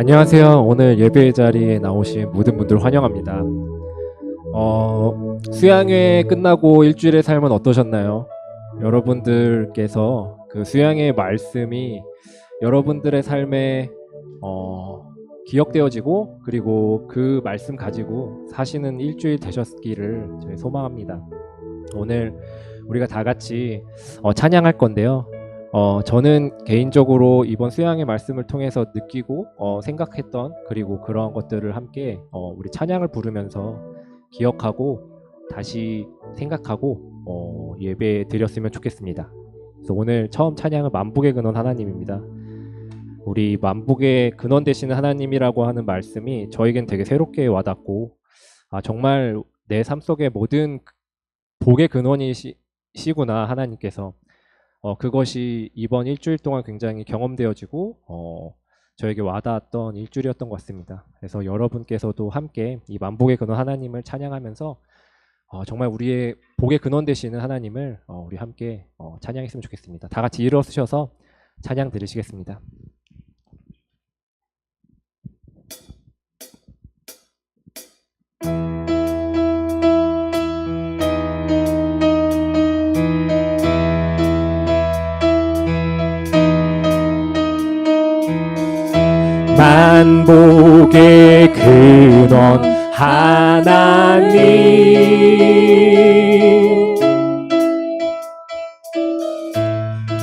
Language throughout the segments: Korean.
안녕하세요. 오늘 예배 자리에 나오신 모든 분들 환영합니다. 수양회 끝나고 일주일의 삶은 어떠셨나요? 여러분들께서 그 수양회 말씀이 여러분들의 삶에 기억되어지고 그리고 그 말씀 가지고 사시는 일주일 되셨기를 저희 소망합니다. 오늘 우리가 다 같이 찬양할 건데요. 저는 개인적으로 이번 수양의 말씀을 통해서 느끼고 생각했던 그리고 그런 것들을 함께 우리 찬양을 부르면서 기억하고 다시 생각하고 예배 드렸으면 좋겠습니다. 그래서 오늘 처음 찬양은 만복의 근원 하나님입니다. 우리 만복의 근원 되시는 하나님이라고 하는 말씀이 저에겐 되게 새롭게 와닿고 정말 내 삶 속의 모든 복의 근원이시구나 하나님께서 그것이 이번 일주일 동안 굉장히 경험되어지고 저에게 와닿았던 일주일이었던 것 같습니다. 그래서 여러분께서도 함께 이 만복의 근원 하나님을 찬양하면서 정말 우리의 복의 근원 되시는 하나님을 우리 함께 찬양했으면 좋겠습니다. 다 같이 일어서셔서 찬양 드리시겠습니다. 만복의 근원 하나님,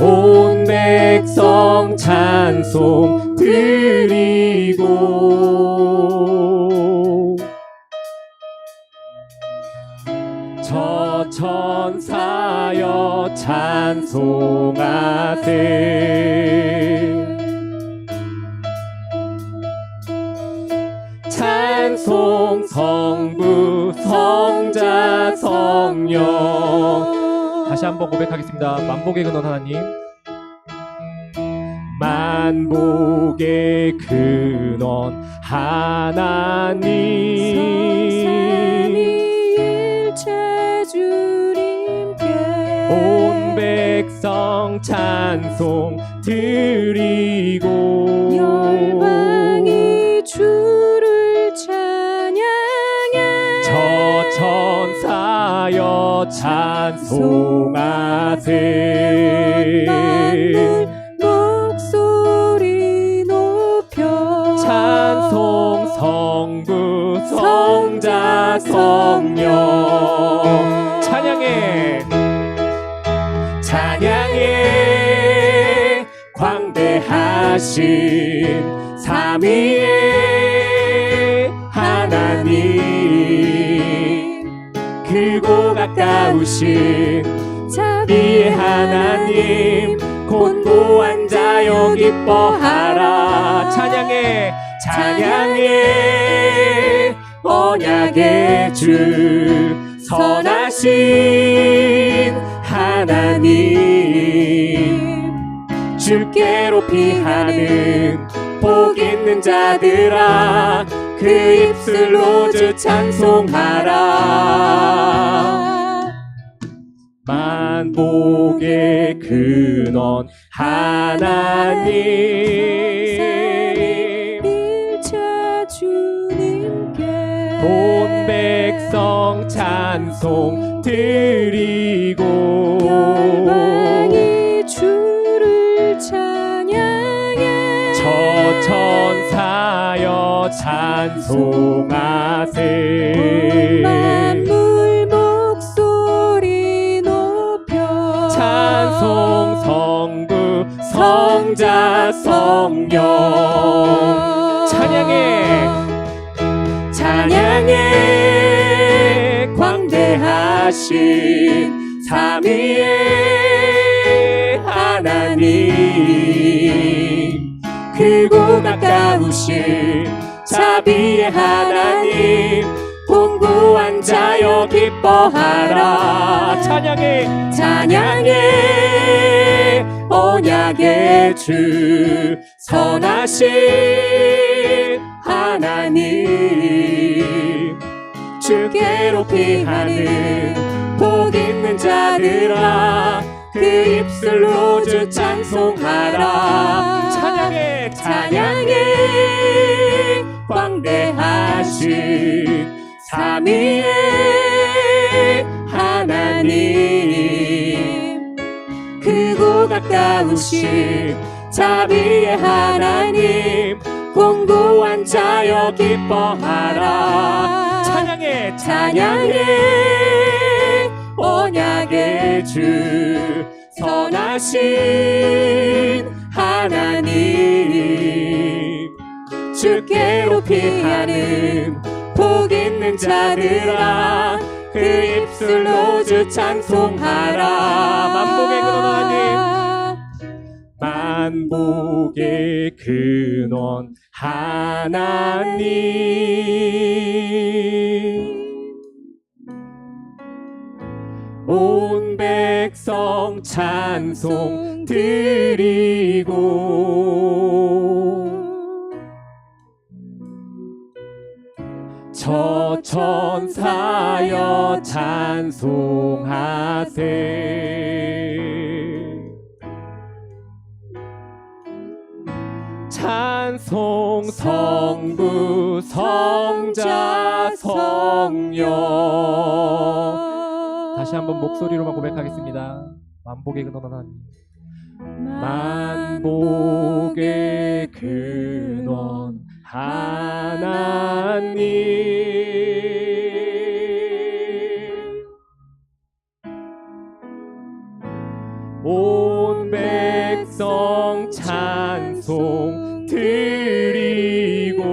온 백성 찬송 드리고 저 천사여 찬송하세. 찬송 성부 성자 성령. 다시 한번 고백하겠습니다. 만복의 근원 하나님, 만복의 근원 하나님, 삼위일체 주님께 온 백성 찬송 드리고 열방이 주를 찬양해 저 천사여 찬송하세. 만물 목소리 높여 찬송 성부 성자 성령. 찬양해 찬양해 광대하신 삼위의 하나님, 크고 가까우신 자비의 하나님, 곤고한 자여 기뻐하라. 찬양해 찬양해 언약의 주 선하신 하나님, 주께로 피하는 복 있는 자들아 그 입술로 주 찬송하라. 만복의 근원 하나님, 일체 주님께 온 백성 찬송 드리고 열방이 주를 찬양해 저 천사여 찬송하세. 만물 목소리 높여 찬송 성부 성자 성령. 찬양해 찬양해 광대하신 삼위의 하나님, 크고 가까우신 자비의 하나님, 곤고한 자여 기뻐하라. 찬양해 찬양해 언약의 주 선하신 하나님, 주께로 피하는 복 있는 자들아 그 입술로 주 찬송하라. 찬양해 찬양해 주신 삼위의 하나님, 크고 가까우신 자비의 하나님, 공고한 자여 기뻐하라. 찬양해 찬양해 언약의 주 선하신 하나님, 주께로 피하는 복 있는 자들아 그 입술로 주 찬송하라. 만복의 근원 하나님, 만복의 근원 하나님, 온 백성 찬송 드리고 저 천사여 찬송하세. 찬송 성부 성자 성령. 다시 한번 목소리로만 고백하겠습니다. 만복의 근원 하나님, 만복의 근원 하나님, 온 백성 찬송 드리고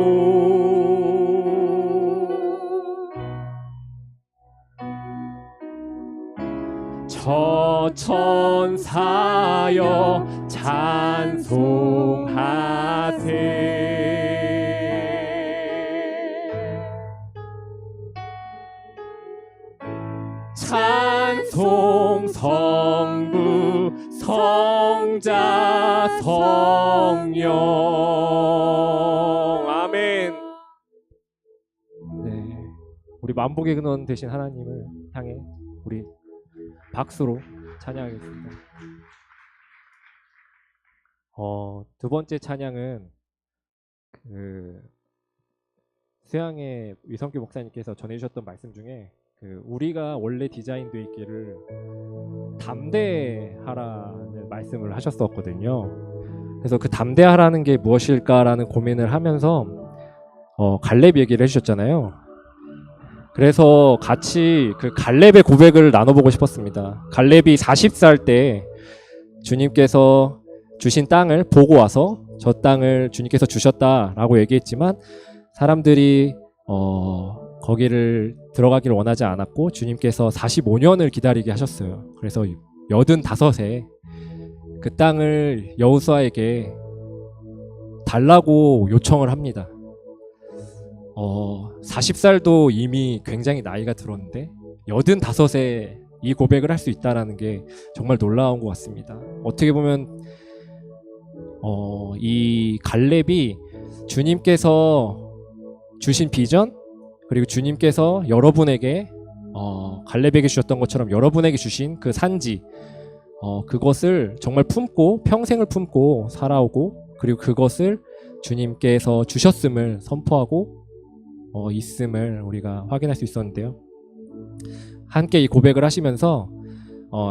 저 천사여 찬송하세. 찬송 성부 성자 성령. 아멘. 네, 우리 만복의 근원 되신 하나님을 향해 우리 박수로 찬양하겠습니다. 두 번째 찬양은 수양의 위성규 목사님께서 전해주셨던 말씀 중에 우리가 원래 디자인되어 있기를 담대하라는 말씀을 하셨었거든요. 그래서 그 담대하라는 게 무엇일까라는 고민을 하면서 갈렙 얘기를 해주셨잖아요. 그래서 같이 그 갈렙의 고백을 나눠보고 싶었습니다. 갈렙이 40살 때 주님께서 주신 땅을 보고 와서 저 땅을 주님께서 주셨다라고 얘기했지만 사람들이 거기를 들어가기를 원하지 않았고 주님께서 45년을 기다리게 하셨어요. 그래서 85세 그 땅을 여호수아에게 달라고 요청을 합니다. 40살도 이미 굉장히 나이가 들었는데 85세 이 고백을 할 수 있다는 게 정말 놀라운 것 같습니다. 어떻게 보면 이 갈렙이 주님께서 주신 비전, 그리고 주님께서 여러분에게 갈렙에게 주셨던 것처럼 여러분에게 주신 그 산지, 그것을 정말 품고 평생을 품고 살아오고, 그리고 그것을 주님께서 주셨음을 선포하고 있음을 우리가 확인할 수 있었는데요. 함께 이 고백을 하시면서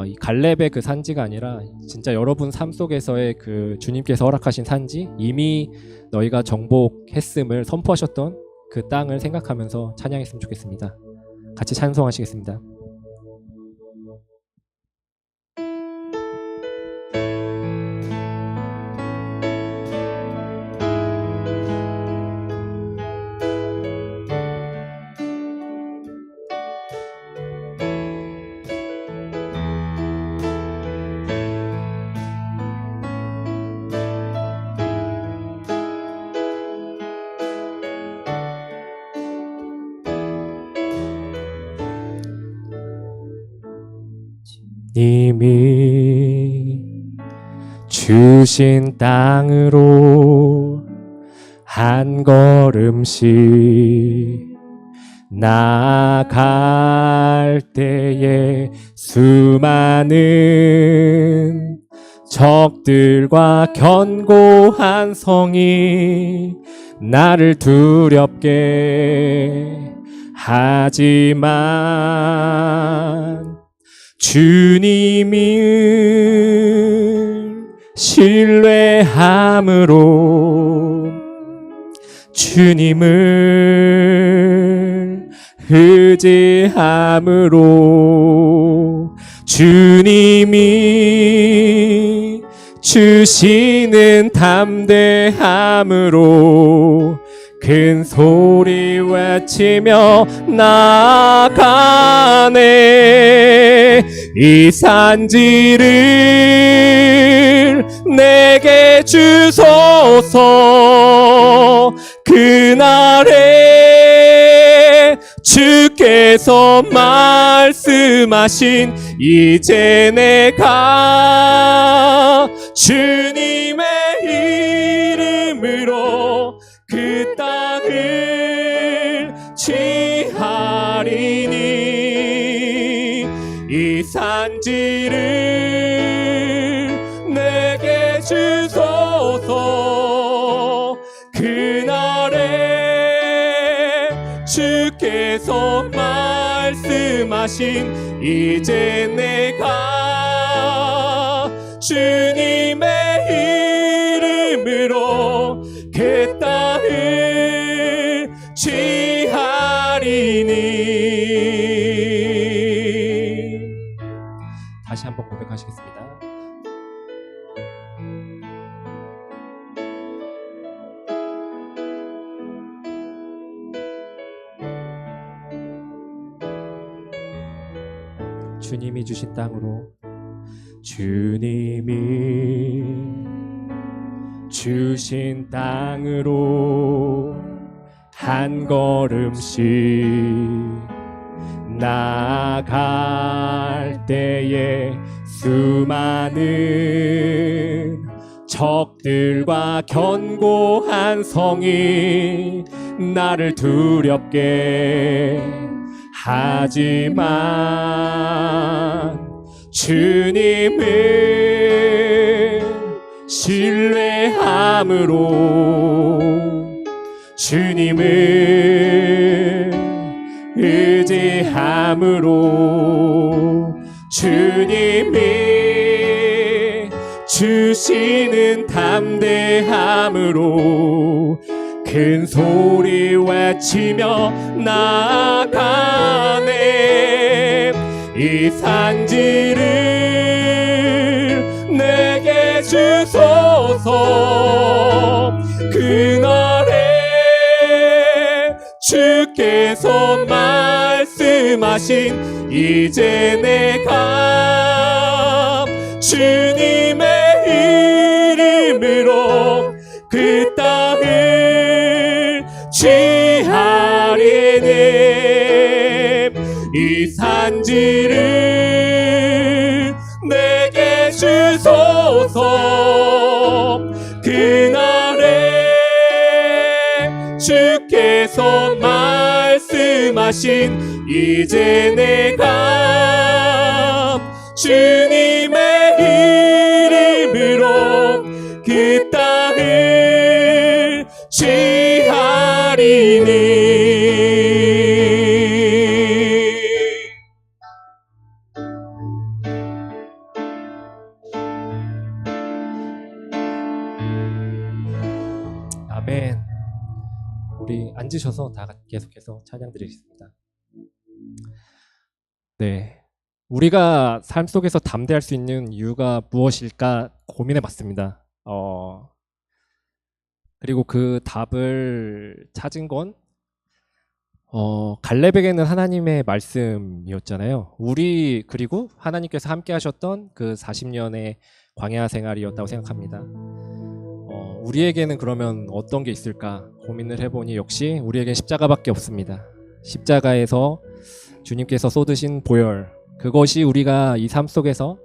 이 갈렙의 그 산지가 아니라 진짜 여러분 삶 속에서의 그 주님께서 허락하신 산지, 이미 너희가 정복했음을 선포하셨던 그 땅을 생각하면서 찬양했으면 좋겠습니다. 같이 찬송하시겠습니다. 이미 주신 땅으로 한 걸음씩 나아갈 때에 수많은 적들과 견고한 성이 나를 두렵게 하지만 주님을 신뢰함으로 주님을 의지함으로 주님이 주시는 담대함으로 큰 소리 외치며 나아가네. 이 산지를 내게 주소서. 그날에 주께서 말씀하신 이제 내가 주님의 이름으로 그 땅을 취하리니 이 산지를 내게 주소서. 그날에 주께서 말씀하신 이제 내가 주님의 이름으로 그 땅을 취하리니. 다시 한번 고백하시겠습니다. 주님이 주신 땅으로, 주님이 주신 땅으로 한 걸음씩 나아갈 때에 수많은 적들과 견고한 성이 나를 두렵게 하지만 주님을 신뢰함으로 주님을 의지함으로 주님이 주시는 담대함으로 큰 소리 외치며 나아가네. 이 산지를 내게 주소서. 그날에 주께서 말씀하신 이제 내가 주님의 이름으로 그 땅을 취하리니 이 산지를 내게 주소서. 그날에 주께서 말씀하신 이제 내가 주님의 이름으로 그 땅을 취하리니. 아멘. 우리 앉으셔서 다 계속해서 찬양 드리겠습니다. 네, 우리가 삶 속에서 담대할 수 있는 이유가 무엇일까 고민해 봤습니다. 그리고 그 답을 찾은 건 갈렙에게는 하나님의 말씀이었잖아요. 그리고 하나님께서 함께 하셨던 그 40년의 광야 생활이었다고 생각합니다. 우리에게는 그러면 어떤 게 있을까 고민을 해보니 역시 우리에겐 십자가밖에 없습니다. 십자가에서 주님께서 쏟으신 보혈, 그것이 우리가 이 삶 속에서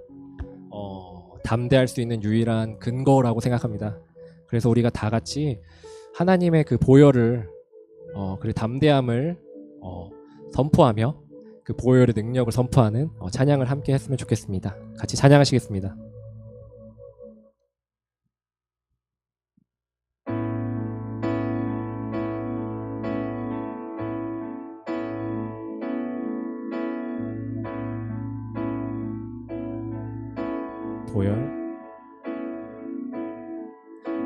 담대할 수 있는 유일한 근거라고 생각합니다. 그래서 우리가 다 같이 하나님의 그 보혈을 그리고 담대함을 선포하며 그 보혈의 능력을 선포하는 찬양을 함께 했으면 좋겠습니다. 같이 찬양하시겠습니다.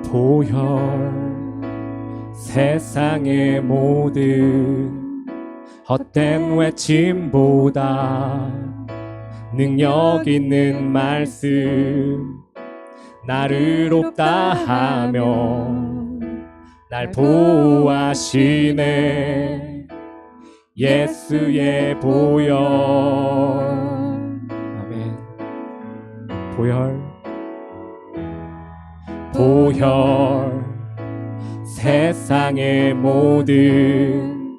보혈 세상의 모든 헛된 외침보다 능력 있는 말씀 나를 의롭다 하며 날 보호하시네 예수의 보혈. 아멘. 보혈 세상의 모든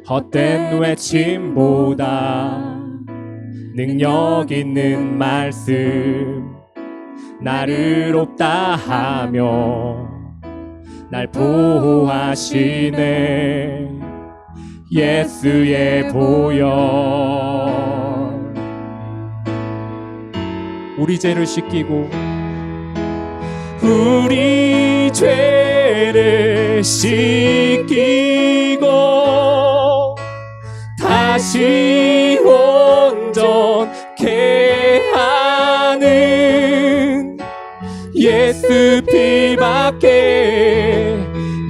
헛된 외침보다 능력 있는 말씀 나를 의롭다 하며 날 보호하시네 예수의 보혈. 우리 죄를 씻기고 우리 죄를 씻기고 다시 온전케 하는 예수 피밖에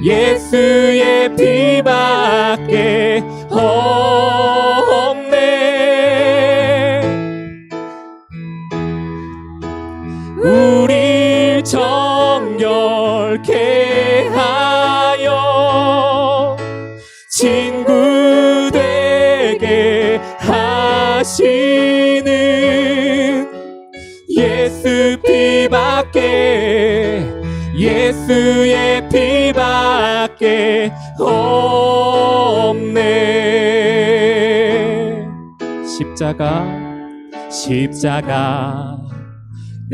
예수의 피밖에 없네. 우리 정결케 하여 친구 되게 하시는 예수 피밖에 예수의 피밖에 없네. 십자가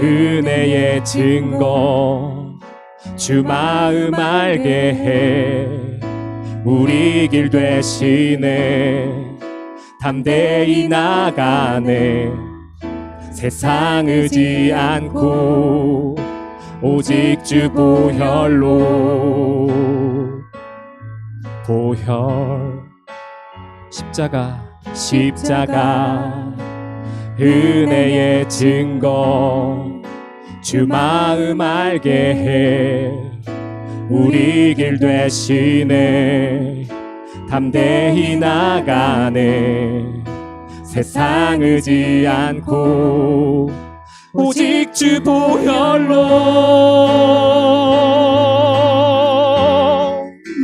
은혜의 증거 주 마음 알게 해 우리 길 되시네 담대히 나가네 세상 의지 않고 오직 주 보혈로. 보혈 십자가 은혜의 증거 주 마음 알게 해 우리 길 되시네 담대히 나가네 세상 의지 않고 오직 주 보혈로.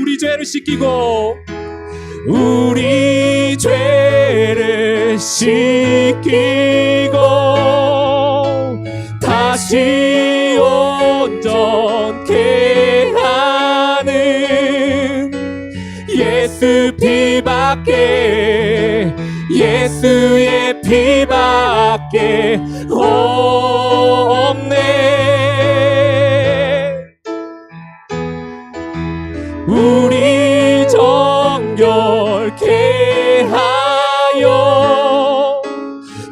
우리 죄를 씻기고 우리 죄를 씻기고 다시 온전케 하는 예수 피밖에 예수의 피밖에 없네. 우리 정결케 하여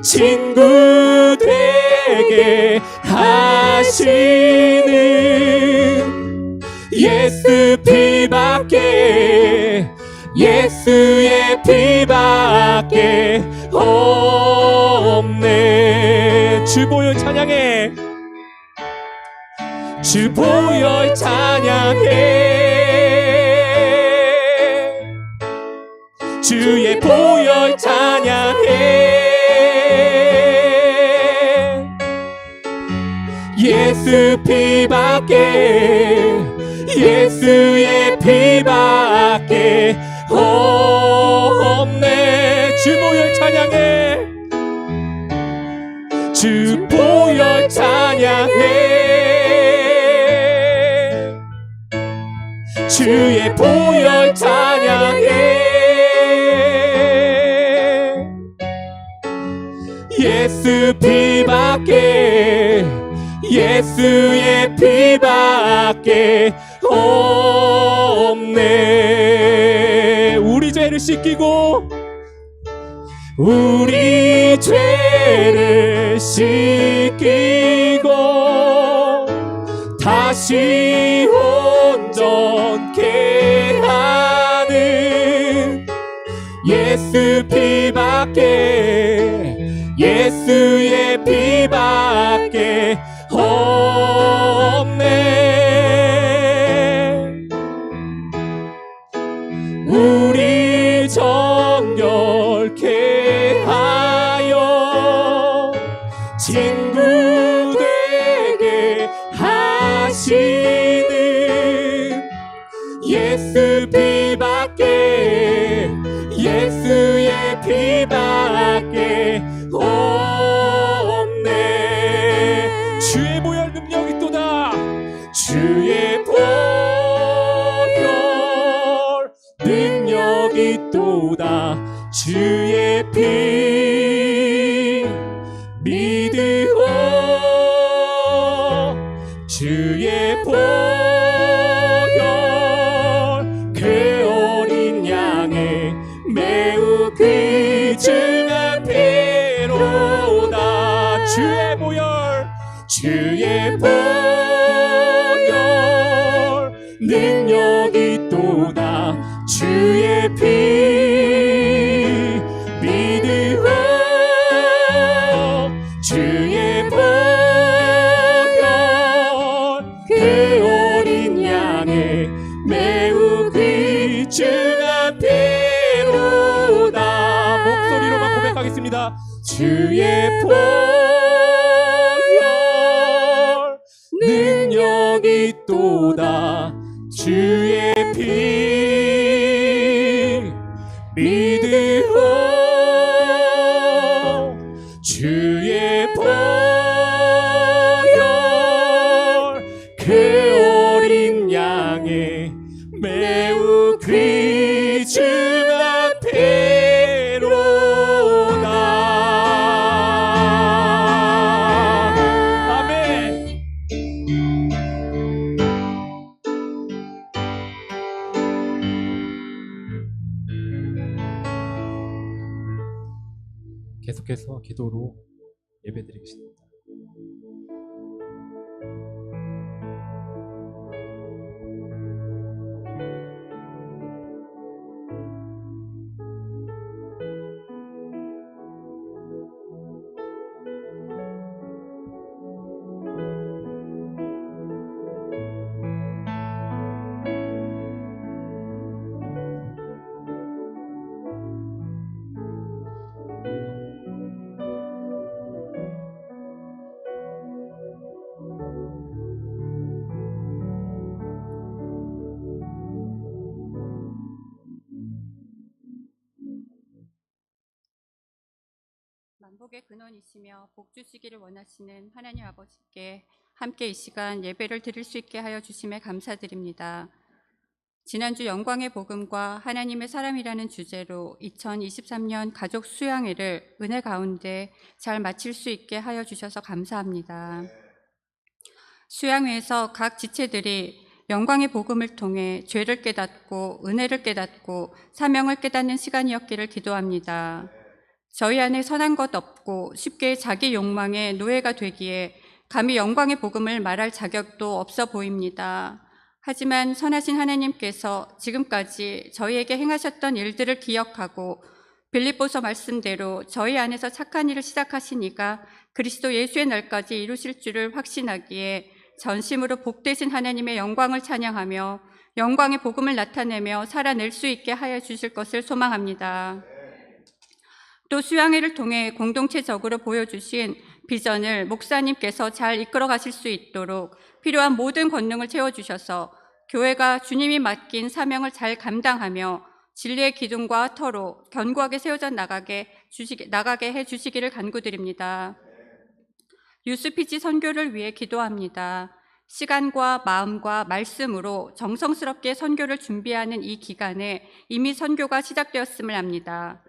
친구 되게 하시는 예수 피밖에 예수의 피밖에 없네. 주 보혈 찬양해. 주 보혈 찬양해. 주의 보혈 찬양해. 예수 피밖에 예수의 피밖에 없네. 주 보혈 찬양해. 주 보혈 찬양해. 주의 보혈 찬양해. 예수 피밖에 예수의 피밖에 없네. 우리 죄를 씻기고 우리 죄를 씻기고 다시 온전케 하는 예수 피밖에 예수의 피밖에 밖에 없네. 우리 정결케 하여 친구 되게 하시는 예수 피밖에, 예수의 피밖에 없네. 주의 보혈 능력이 또다. 주의 보혈 능력이 또다. 주의 피 믿으오. 주의 보혈 그 어린 양의 매우 귀중한 피로다. 주의 보혈, 주의 보혈 능력이 또다. 주의 피 믿으오. 주의 보혈 그 어린 양의 매우 귀중한 피로다. 목소리로만 고백하겠습니다. 주의 보혈 능력이 또다. 주의 피 믿으오. 주의 보혈 그 어린 양의 매우 귀중한 피로다. 아멘. 계속해서 기도로 예배드리겠습니다. 만복의 근원이시며 복 주시기를 원하시는 하나님 아버지께 함께 이 시간 예배를 드릴 수 있게 하여 주심에 감사드립니다. 지난주 영광의 복음과 하나님의 사람이라는 주제로 2023년 가족 수양회를 은혜 가운데 잘 마칠 수 있게 하여 주셔서 감사합니다. 수양회에서 각 지체들이 영광의 복음을 통해 죄를 깨닫고 은혜를 깨닫고 사명을 깨닫는 시간이었기를 기도합니다. 저희 안에 선한 것 없고 쉽게 자기 욕망의 노예가 되기에 감히 영광의 복음을 말할 자격도 없어 보입니다. 하지만 선하신 하나님께서 지금까지 저희에게 행하셨던 일들을 기억하고 빌립보서 말씀대로 저희 안에서 착한 일을 시작하신 이가 그리스도 예수의 날까지 이루실 줄을 확신하기에 전심으로 복되신 하나님의 영광을 찬양하며 영광의 복음을 나타내며 살아낼 수 있게 하여 주실 것을 소망합니다. 또 수양회를 통해 공동체적으로 보여주신 비전을 목사님께서 잘 이끌어 가실 수 있도록 필요한 모든 권능을 채워주셔서 교회가 주님이 맡긴 사명을 잘 감당하며 진리의 기둥과 터로 견고하게 세워져 나가게 해주시기를 간구드립니다. 뉴스피지 선교를 위해 기도합니다. 시간과 마음과 말씀으로 정성스럽게 선교를 준비하는 이 기간에 이미 선교가 시작되었음을 압니다.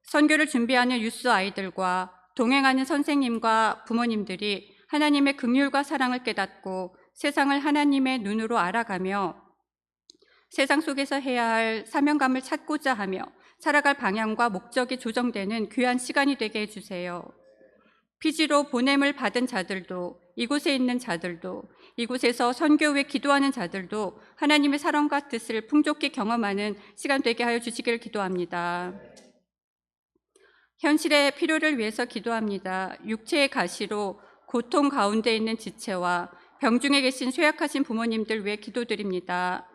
선교를 준비하는 유스 아이들과 동행하는 선생님과 부모님들이 하나님의 긍휼과 사랑을 깨닫고 세상을 하나님의 눈으로 알아가며 세상 속에서 해야 할 사명감을 찾고자 하며 살아갈 방향과 목적이 조정되는 귀한 시간이 되게 해주세요. 피지로 보냄을 받은 자들도, 이곳에 있는 자들도, 이곳에서 선교 외 기도하는 자들도 하나님의 사랑과 뜻을 풍족히 경험하는 시간 되게 하여 주시기를 기도합니다. 현실의 필요를 위해서 기도합니다. 육체의 가시로 고통 가운데 있는 지체와 병중에 계신 쇠약하신 부모님들 위해 기도드립니다.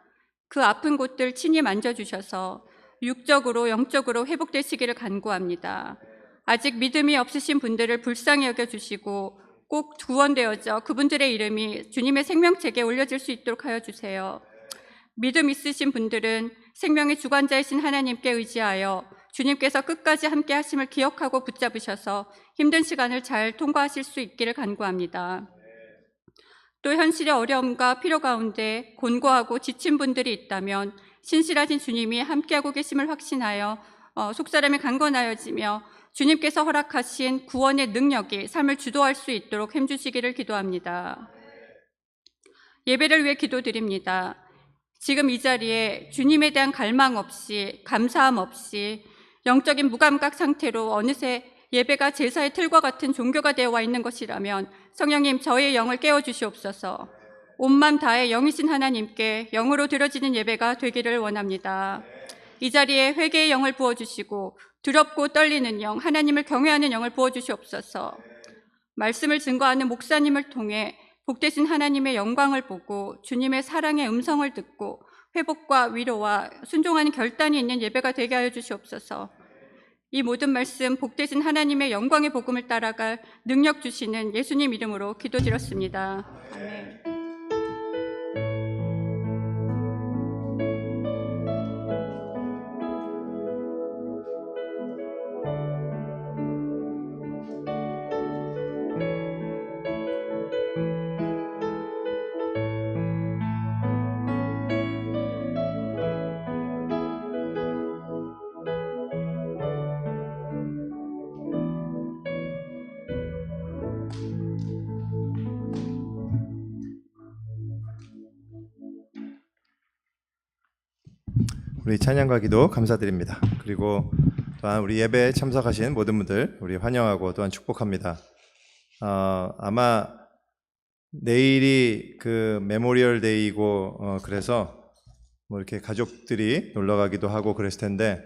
그 아픈 곳들 친히 만져주셔서 육적으로 영적으로 회복되시기를 간구합니다. 아직 믿음이 없으신 분들을 불쌍히 여겨주시고 꼭 구원되어져 그분들의 이름이 주님의 생명책에 올려질 수 있도록 하여 주세요. 믿음 있으신 분들은 생명의 주관자이신 하나님께 의지하여 주님께서 끝까지 함께 하심을 기억하고 붙잡으셔서 힘든 시간을 잘 통과하실 수 있기를 간구합니다. 또 현실의 어려움과 필요 가운데 곤고하고 지친 분들이 있다면 신실하신 주님이 함께하고 계심을 확신하여 속사람이 강건하여지며 주님께서 허락하신 구원의 능력이 삶을 주도할 수 있도록 힘주시기를 기도합니다. 예배를 위해 기도드립니다. 지금 이 자리에 주님에 대한 갈망 없이 감사함 없이 영적인 무감각 상태로 어느새 예배가 제사의 틀과 같은 종교가 되어 와 있는 것이라면 성령님 저희의 영을 깨워주시옵소서. 온맘 다해 영이신 하나님께 영으로 드려지는 예배가 되기를 원합니다. 이 자리에 회개의 영을 부어주시고 두렵고 떨리는 영, 하나님을 경외하는 영을 부어주시옵소서. 말씀을 증거하는 목사님을 통해 복되신 하나님의 영광을 보고 주님의 사랑의 음성을 듣고 회복과 위로와 순종하는 결단이 있는 예배가 되게 하여 주시옵소서. 이 모든 말씀 복되신 하나님의 영광의 복음을 따라갈 능력 주시는 예수님 이름으로 기도드렸습니다. 아멘. 우리 찬양과 기도 감사드립니다. 그리고 또한 우리 예배에 참석하신 모든 분들 우리 환영하고 또한 축복합니다. 아마 내일이 그 메모리얼 데이고 그래서 뭐 이렇게 가족들이 놀러 가기도 하고 그랬을 텐데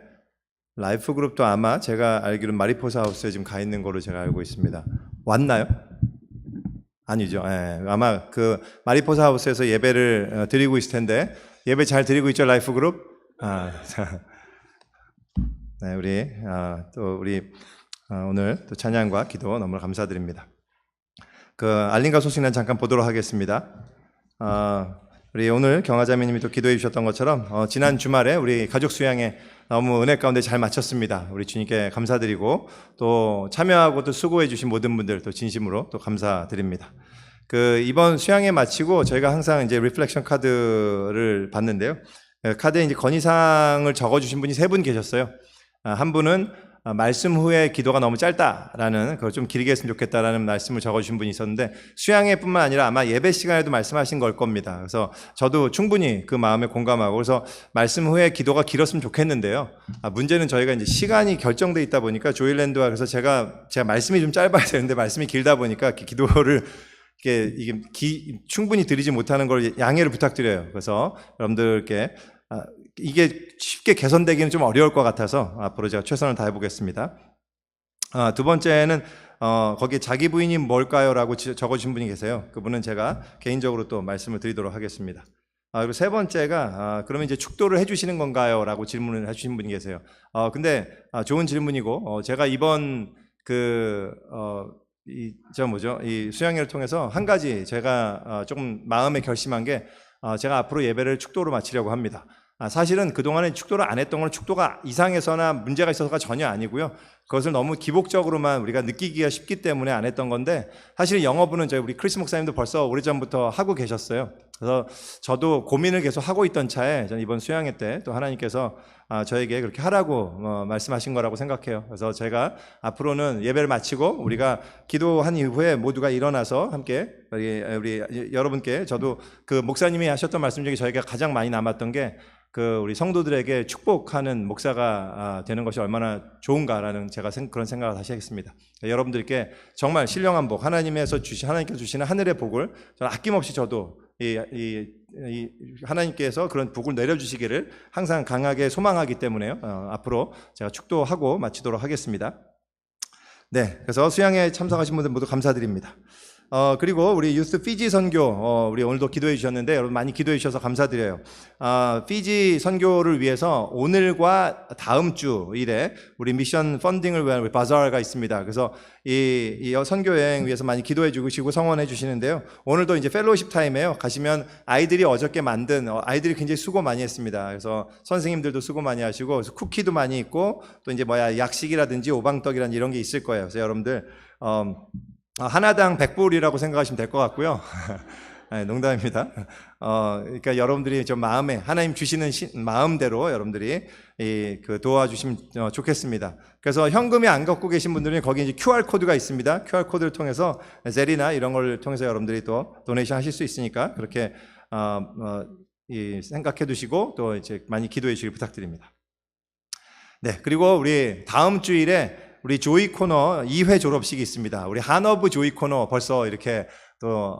라이프 그룹도 아마 제가 알기로는 마리포사 하우스에 지금 가 있는 거로 제가 알고 있습니다. 왔나요? 아니죠. 예, 아마 그 마리포사 하우스에서 예배를 드리고 있을 텐데 예배 잘 드리고 있죠, 라이프 그룹? 네, 우리 오늘 또 찬양과 기도 너무 감사드립니다. 그 알림과 소식란 잠깐 보도록 하겠습니다. 우리 오늘 경화자매님이 또 기도해 주셨던 것처럼 지난 주말에 우리 가족 수양회 너무 은혜 가운데 잘 마쳤습니다. 우리 주님께 감사드리고 또 참여하고 또 수고해 주신 모든 분들 또 진심으로 또 감사드립니다. 그 이번 수양회 마치고 저희가 항상 이제 리플렉션 카드를 받는데요. 카드에 이제 건의사항을 적어주신 분이 3분 계셨어요. 한 분은 말씀 후에 기도가 너무 짧다라는, 그걸 좀 길게 했으면 좋겠다라는 말씀을 적어주신 분이 있었는데 수양회뿐만 아니라 아마 예배 시간에도 말씀하신 걸 겁니다. 그래서 저도 충분히 그 마음에 공감하고 그래서 말씀 후에 기도가 길었으면 좋겠는데요. 문제는 저희가 이제 시간이 결정돼 있다 보니까 조일랜드와 그래서 제가 말씀이 좀 짧아야 되는데 말씀이 길다 보니까 기도를 이게 충분히 드리지 못하는 걸 양해를 부탁드려요. 그래서 여러분들께 이게 쉽게 개선되기는 좀 어려울 것 같아서 앞으로 제가 최선을 다해 보겠습니다. 두 번째는 거기에 자기 부인이 뭘까요? 라고 적어주신 분이 계세요. 그분은 제가 개인적으로 또 말씀을 드리도록 하겠습니다. 그리고 세 번째가 그러면 이제 축도를 해주시는 건가요? 라고 질문을 해주신 분이 계세요. 근데 좋은 질문이고 제가 이번 이 수양회를 통해서 한 가지 제가 조금 마음에 결심한 게 제가 앞으로 예배를 축도로 마치려고 합니다. 사실은 그동안에 축도를 안 했던 건 축도가 이상해서나 문제가 있어서가 전혀 아니고요. 그것을 너무 기복적으로만 우리가 느끼기가 쉽기 때문에 안 했던 건데 사실 영어부는 우리 크리스 목사님도 벌써 오래전부터 하고 계셨어요. 그래서 저도 고민을 계속 하고 있던 차에 저는 이번 수양회 때 또 하나님께서 저에게 그렇게 하라고 말씀하신 거라고 생각해요. 그래서 제가 앞으로는 예배를 마치고 우리가 기도한 이후에 모두가 일어나서 함께 우리 여러분께 저도 그 목사님이 하셨던 말씀 중에 저에게 가장 많이 남았던 게 우리 성도들에게 축복하는 목사가 되는 것이 얼마나 좋은가라는 제가 그런 생각을 다시 하겠습니다. 여러분들께 정말 신령한 복, 하나님께서 주시는 하늘의 복을 저는 아낌없이 저도 하나님께서 그런 복을 내려주시기를 항상 강하게 소망하기 때문에요. 앞으로 제가 축도하고 마치도록 하겠습니다. 네, 그래서 수양회에 참석하신 분들 모두 감사드립니다. 그리고 우리 유스 피지 선교, 우리 오늘도 기도해 주셨는데 여러분 많이 기도해 주셔서 감사드려요. 피지 선교를 위해서 오늘과 다음 주 일에 우리 미션 펀딩을 위한 우리 바자르가 있습니다. 그래서 이 선교 여행 위해서 많이 기도해 주시고 성원해 주시는데요. 오늘도 이제 펠로우십 타임이에요. 가시면 아이들이 어저께 만든, 아이들이 굉장히 수고 많이 했습니다. 그래서 선생님들도 수고 많이 하시고, 그래서 쿠키도 많이 있고, 또 이제 약식이라든지 오방떡이라든지 이런 게 있을 거예요. 그래서 여러분들, 하나당 100불이라고 생각하시면 될 것 같고요. 네, 농담입니다. 그러니까 여러분들이 좀 마음에, 하나님 주시는 마음대로 여러분들이 도와주시면 좋겠습니다. 그래서 현금이 안 갖고 계신 분들은 거기 이제 QR코드가 있습니다. QR코드를 통해서 젤이나 이런 걸 통해서 여러분들이 또 도네이션 하실 수 있으니까 그렇게, 생각해 두시고 또 이제 많이 기도해 주시길 부탁드립니다. 네, 그리고 우리 다음 주일에 우리 조이 코너 2회 졸업식이 있습니다. 우리 한어브 조이 코너 벌써 이렇게 또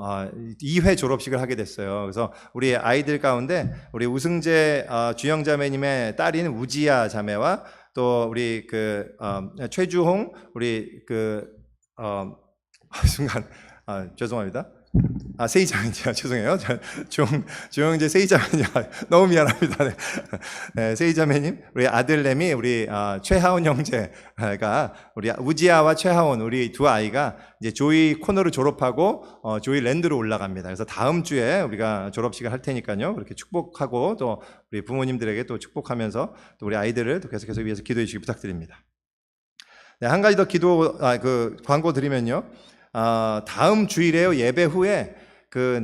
2회 졸업식을 하게 됐어요. 그래서 우리 아이들 가운데 우리 우승재 주영 자매님의 딸인 우지야 자매와 또 우리 최주홍 우리 순간 죄송합니다. 세이자매님, 죄송해요. 조영재 세이자매님, 너무 미안합니다. 네. 네, 세이자매님, 우리 아들내미, 우리 최하온 형제가, 우리 우지아와 최하온, 우리 두 아이가 이제 조이 코너를 졸업하고, 조이 랜드로 올라갑니다. 그래서 다음 주에 우리가 졸업식을 할 테니까요. 그렇게 축복하고, 또 우리 부모님들에게 또 축복하면서 또 우리 아이들을 또 계속해서 위해서 기도해 주시기 부탁드립니다. 네, 한 가지 더 광고 드리면요. 다음 주일에요. 예배 후에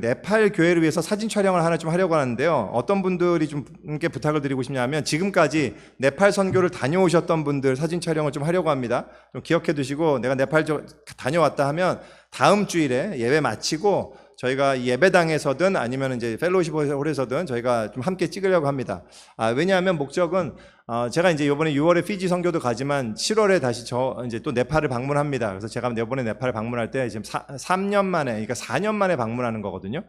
네팔 교회를 위해서 사진 촬영을 하나 좀 하려고 하는데요. 어떤 분들이 좀 부탁을 드리고 싶냐면 지금까지 네팔 선교를 다녀오셨던 분들 사진 촬영을 좀 하려고 합니다. 좀 기억해 두시고 내가 네팔 다녀왔다 하면 다음 주일에 예배 마치고 저희가 예배당에서든 아니면 이제 펠로우십 홀에서든 저희가 좀 함께 찍으려고 합니다. 왜냐하면 목적은 제가 이제 이번에 6월에 피지 선교도 가지만 7월에 다시 이제 또 네팔을 방문합니다. 그래서 제가 이번에 네팔을 방문할 때 지금 3년 만에, 그러니까 4년 만에 방문하는 거거든요.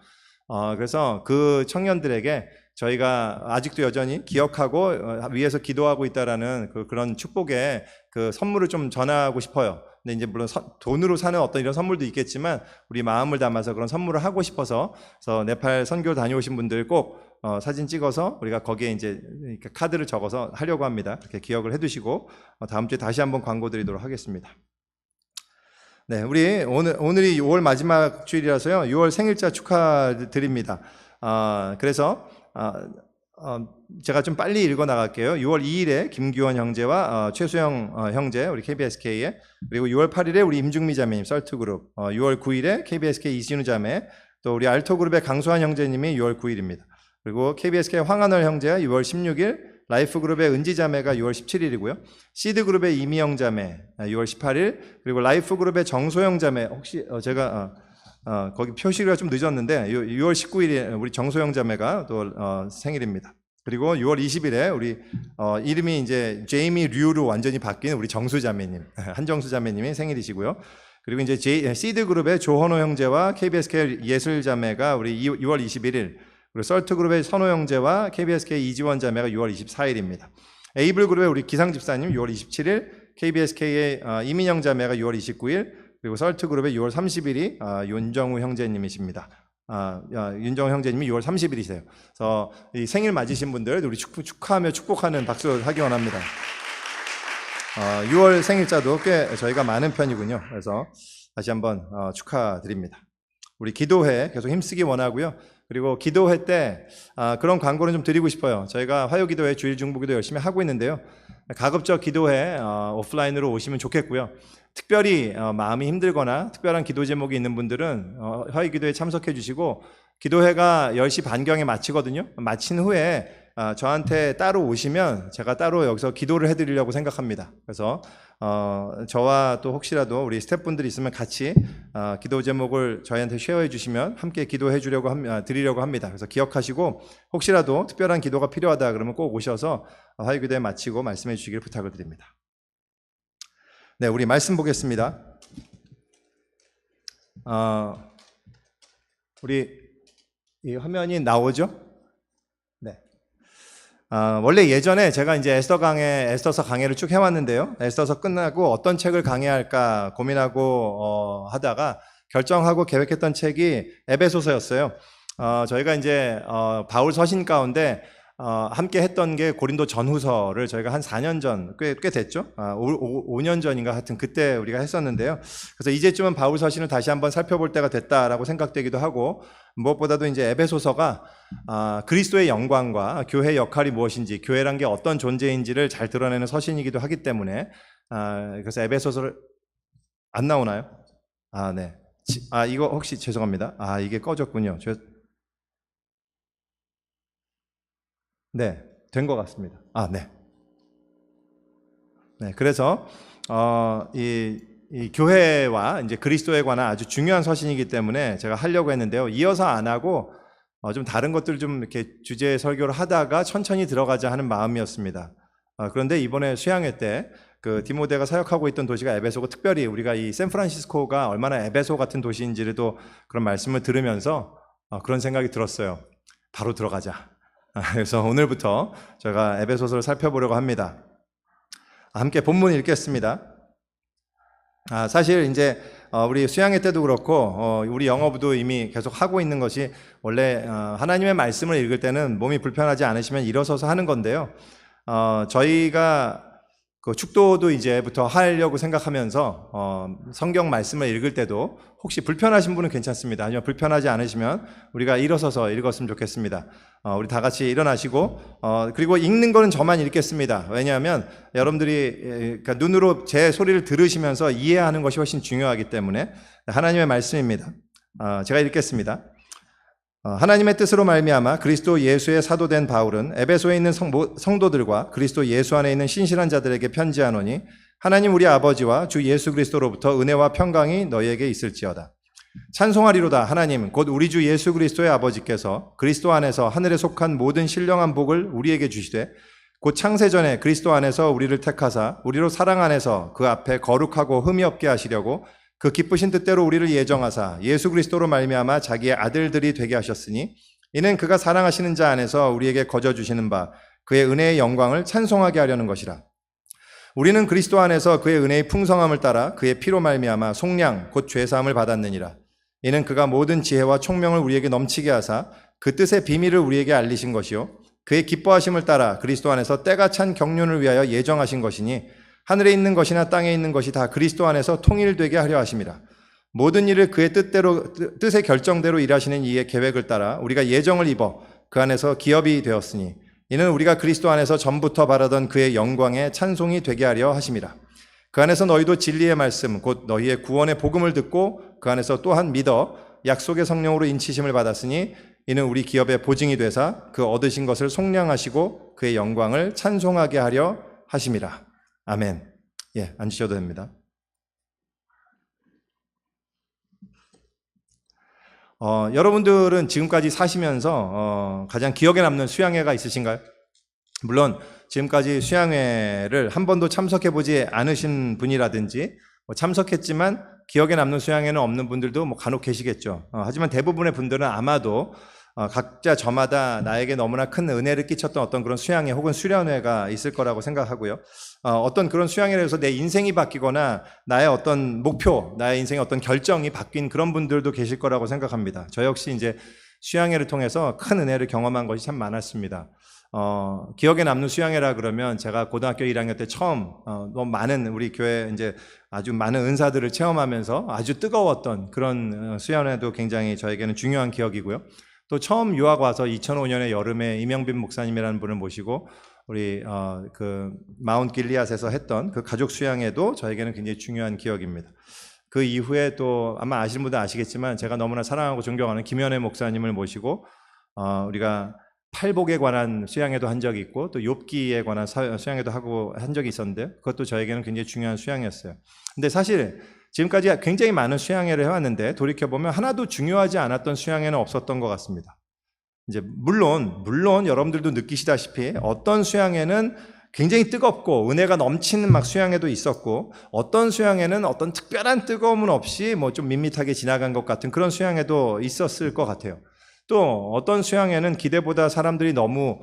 그래서 그 청년들에게 저희가 아직도 여전히 기억하고 위에서 기도하고 있다라는 그런 축복의 선물을 좀 전하고 싶어요. 근데 이제 물론 돈으로 사는 어떤 이런 선물도 있겠지만 우리 마음을 담아서 그런 선물을 하고 싶어서 그래서 네팔 선교 다녀오신 분들 꼭 사진 찍어서 우리가 거기에 이제 카드를 적어서 하려고 합니다. 이렇게 기억을 해두시고 다음 주에 다시 한번 광고 드리도록 하겠습니다. 네, 우리 오늘이 6월 마지막 주일이라서요. 6월 생일자 축하드립니다. 그래서 제가 좀 빨리 읽어 나갈게요. 6월 2일에 김규원 형제와 최수영 형제 우리 KBSK에, 그리고 6월 8일에 우리 임중미 자매님 썰트그룹, 6월 9일에 KBSK 이진우 자매, 또 우리 알토그룹의 강수환 형제님이 6월 9일입니다. 그리고 KBSK 황한월 형제가 6월 16일, 라이프그룹의 은지 자매가 6월 17일이고요. 시드그룹의 이미영 자매 6월 18일, 그리고 라이프그룹의 정소영 자매, 혹시 제가 거기 표시가 좀 늦었는데 6월 19일에 우리 정소영 자매가 또 생일입니다. 그리고 6월 20일에 우리 이름이 이제 제이미 류로 완전히 바뀐 우리 정수 자매님, 한정수 자매님이 생일이시고요. 그리고 이제 시드 그룹의 조헌호 형제와 KBSK 예술 자매가 우리 6월 21일, 그리고 썰트 그룹의 선호 형제와 KBSK 이지원 자매가 6월 24일입니다. 에이블 그룹의 우리 기상 집사님 6월 27일, KBSK의 이민영 자매가 6월 29일, 그리고 썰트 그룹의 6월 30일이 윤정우 형제님이십니다. 윤정우 형제님이 6월 30일이세요. 그래서 이 생일 맞으신 분들 우리 축하하며 축복하는 박수 하기 원합니다. 6월 생일자도 꽤 저희가 많은 편이군요. 그래서 다시 한번 축하드립니다. 우리 기도회 계속 힘쓰기 원하고요. 그리고 기도회 때 그런 광고는 좀 드리고 싶어요. 저희가 화요기도회, 주일 중보기도 열심히 하고 있는데요. 가급적 기도회 오프라인으로 오시면 좋겠고요. 특별히 마음이 힘들거나 특별한 기도 제목이 있는 분들은 화요기도회에 참석해 주시고, 기도회가 10시 반경에 마치거든요. 마친 후에 저한테 따로 오시면 제가 따로 여기서 기도를 해드리려고 생각합니다. 그래서 저와 또 혹시라도 우리 스태프분들이 있으면 같이 기도 제목을 저희한테 쉐어해 주시면 함께 기도해 드리려고 합니다. 그래서 기억하시고 혹시라도 특별한 기도가 필요하다 그러면 꼭 오셔서 화요기도회 마치고 말씀해 주시기를 부탁을 드립니다. 네, 우리 말씀 보겠습니다. 우리 이 화면이 나오죠? 네. 원래 예전에 제가 이제 에스더서 강해를 쭉 해왔는데요. 에스더서 끝나고 어떤 책을 강해할까 고민하고 하다가 결정하고 계획했던 책이 에베소서였어요. 저희가 이제 바울 서신 가운데 함께 했던 게 고린도 전후서를 저희가 한 4년 전, 꽤 됐죠? 5년 전인가 하여튼 그때 우리가 했었는데요. 그래서 이제쯤은 바울 서신을 다시 한번 살펴볼 때가 됐다라고 생각되기도 하고, 무엇보다도 이제 에베소서가 그리스도의 영광과 교회의 역할이 무엇인지, 교회란 게 어떤 존재인지를 잘 드러내는 서신이기도 하기 때문에, 그래서 에베소서를 안 나오나요? 네. 이거 혹시 죄송합니다. 이게 꺼졌군요. 네, 된 것 같습니다. 네. 네, 그래서 이 교회와 이제 그리스도에 관한 아주 중요한 서신이기 때문에 제가 하려고 했는데요. 이어서 안 하고 좀 다른 것들 좀 이렇게 주제 설교를 하다가 천천히 들어가자 하는 마음이었습니다. 그런데 이번에 수양회 때 그 디모데가 사역하고 있던 도시가 에베소고, 특별히 우리가 이 샌프란시스코가 얼마나 에베소 같은 도시인지도 그런 말씀을 들으면서 그런 생각이 들었어요. 바로 들어가자. 그래서 오늘부터 제가 에베소서를 살펴보려고 합니다. 함께 본문 읽겠습니다. 사실 이제 우리 수양회 때도 그렇고 우리 영어부도 이미 계속 하고 있는 것이, 원래 하나님의 말씀을 읽을 때는 몸이 불편하지 않으시면 일어서서 하는 건데요. 저희가 그 축도도 이제부터 하려고 생각하면서 성경 말씀을 읽을 때도 혹시 불편하신 분은 괜찮습니다. 아니면 불편하지 않으시면 우리가 일어서서 읽었으면 좋겠습니다. 우리 다 같이 일어나시고, 그리고 읽는 거는 저만 읽겠습니다. 왜냐하면 여러분들이 그러니까 눈으로 제 소리를 들으시면서 이해하는 것이 훨씬 중요하기 때문에. 하나님의 말씀입니다. 제가 읽겠습니다. 하나님의 뜻으로 말미암아 그리스도 예수의 사도된 바울은 에베소에 있는 성도들과 그리스도 예수 안에 있는 신실한 자들에게 편지하노니, 하나님 우리 아버지와 주 예수 그리스도로부터 은혜와 평강이 너희에게 있을지어다. 찬송하리로다. 하나님 곧 우리 주 예수 그리스도의 아버지께서 그리스도 안에서 하늘에 속한 모든 신령한 복을 우리에게 주시되, 곧 창세전에 그리스도 안에서 우리를 택하사 우리로 사랑 안에서 그 앞에 거룩하고 흠이 없게 하시려고 그 기쁘신 뜻대로 우리를 예정하사 예수 그리스도로 말미암아 자기의 아들들이 되게 하셨으니, 이는 그가 사랑하시는 자 안에서 우리에게 거저 주시는 바 그의 은혜의 영광을 찬송하게 하려는 것이라. 우리는 그리스도 안에서 그의 은혜의 풍성함을 따라 그의 피로 말미암아 속량 곧 죄사함을 받았느니라. 이는 그가 모든 지혜와 총명을 우리에게 넘치게 하사 그 뜻의 비밀을 우리에게 알리신 것이요, 그의 기뻐하심을 따라 그리스도 안에서 때가 찬 경륜을 위하여 예정하신 것이니, 하늘에 있는 것이나 땅에 있는 것이 다 그리스도 안에서 통일되게 하려 하심이라. 모든 일을 그의 뜻의 결정대로 일하시는 이의 계획을 따라 우리가 예정을 입어 그 안에서 기업이 되었으니, 이는 우리가 그리스도 안에서 전부터 바라던 그의 영광의 찬송이 되게 하려 하심이라. 그 안에서 너희도 진리의 말씀 곧 너희의 구원의 복음을 듣고 그 안에서 또한 믿어 약속의 성령으로 인치심을 받았으니, 이는 우리 기업의 보증이 되사 그 얻으신 것을 속량하시고 그의 영광을 찬송하게 하려 하심이라. 아멘. 앉으셔도 됩니다. 여러분들은 지금까지 사시면서 가장 기억에 남는 수양회가 있으신가요? 물론 지금까지 수양회를 한 번도 참석해보지 않으신 분이라든지, 참석했지만 기억에 남는 수양회는 없는 분들도 간혹 계시겠죠. 하지만 대부분의 분들은 아마도 각자 저마다 나에게 너무나 큰 은혜를 끼쳤던 어떤 그런 수양회 혹은 수련회가 있을 거라고 생각하고요. 어떤 그런 수양회를 해서 내 인생이 바뀌거나 나의 어떤 목표, 나의 인생의 어떤 결정이 바뀐 그런 분들도 계실 거라고 생각합니다. 저 역시 이제 수양회를 통해서 큰 은혜를 경험한 것이 참 많았습니다. 기억에 남는 수양회라 그러면 제가 고등학교 1학년 때 처음 너무 많은 우리 교회 이제 아주 많은 은사들을 체험하면서 아주 뜨거웠던 그런 수양회도 굉장히 저에게는 중요한 기억이고요. 또 처음 유학 와서 2005년에 여름에 이명빈 목사님이라는 분을 모시고 우리 그 마운트 길리앗에서 했던 그 가족 수양회도 저에게는 굉장히 중요한 기억입니다. 그 이후에 또 아마 아시는 분들 아시겠지만 제가 너무나 사랑하고 존경하는 김현애 목사님을 모시고 우리가 팔복에 관한 수양회도 한 적이 있고 또 욥기에 관한 수양회도 하고 한 적이 있었는데, 그것도 저에게는 굉장히 중요한 수양회였어요. 근데 사실 지금까지 굉장히 많은 수양회를 해왔는데 돌이켜보면 하나도 중요하지 않았던 수양회는 없었던 것 같습니다. 이제 물론 여러분들도 느끼시다시피 어떤 수양회는 굉장히 뜨겁고 은혜가 넘치는 막 수양회도 있었고, 어떤 수양회는 어떤 특별한 뜨거움은 없이 뭐 좀 밋밋하게 지나간 것 같은 그런 수양회도 있었을 것 같아요. 또 어떤 수양회는 기대보다 사람들이 너무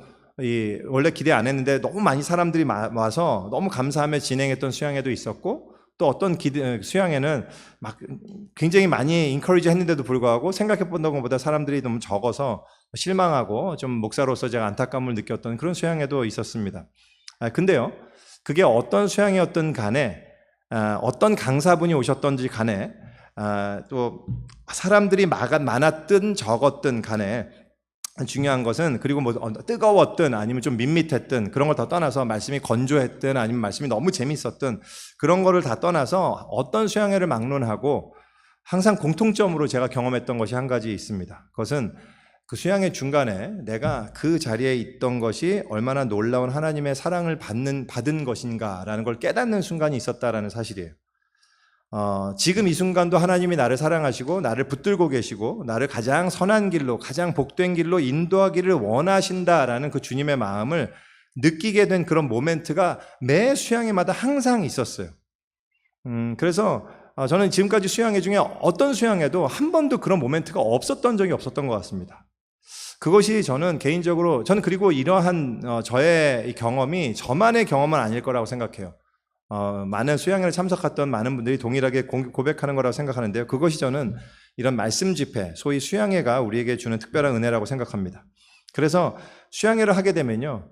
원래 기대 안 했는데 너무 많이 사람들이 와서 너무 감사하며 진행했던 수양회도 있었고, 또 어떤 수양회는 막 굉장히 많이 인커리지 했는데도 불구하고 생각해 본다는 것보다 사람들이 너무 적어서 실망하고 좀 목사로서 제가 안타까움을 느꼈던 그런 수양회도 있었습니다. 근데요, 그게 어떤 수양회였든 간에 어떤 강사분이 오셨던지 간에 또 사람들이 많았든 적었든 간에 중요한 것은, 그리고 뭐 뜨거웠든 아니면 좀 밋밋했든 그런 걸 다 떠나서 말씀이 건조했든 아니면 말씀이 너무 재밌었든 그런 거를 다 떠나서 어떤 수양회를 막론하고 항상 공통점으로 제가 경험했던 것이 한 가지 있습니다. 그것은 그 수양회 중간에 내가 그 자리에 있던 것이 얼마나 놀라운 하나님의 사랑을 받은 것인가라는 걸 깨닫는 순간이 있었다라는 사실이에요. 지금 이 순간도 하나님이 나를 사랑하시고 나를 붙들고 계시고 나를 가장 선한 길로, 가장 복된 길로 인도하기를 원하신다라는 그 주님의 마음을 느끼게 된 그런 모멘트가 매 수양회마다 항상 있었어요. 그래서 저는 지금까지 수양회 중에 어떤 수양회도 한 번도 그런 모멘트가 없었던 적이 없었던 것 같습니다. 그것이 저는 개인적으로, 저는 그리고 이러한 저의 이 경험이 저만의 경험은 아닐 거라고 생각해요. 많은 수양회를 참석했던 많은 분들이 동일하게 고백하는 거라고 생각하는데요. 그것이 저는 이런 말씀 집회, 소위 수양회가 우리에게 주는 특별한 은혜라고 생각합니다. 그래서 수양회를 하게 되면요,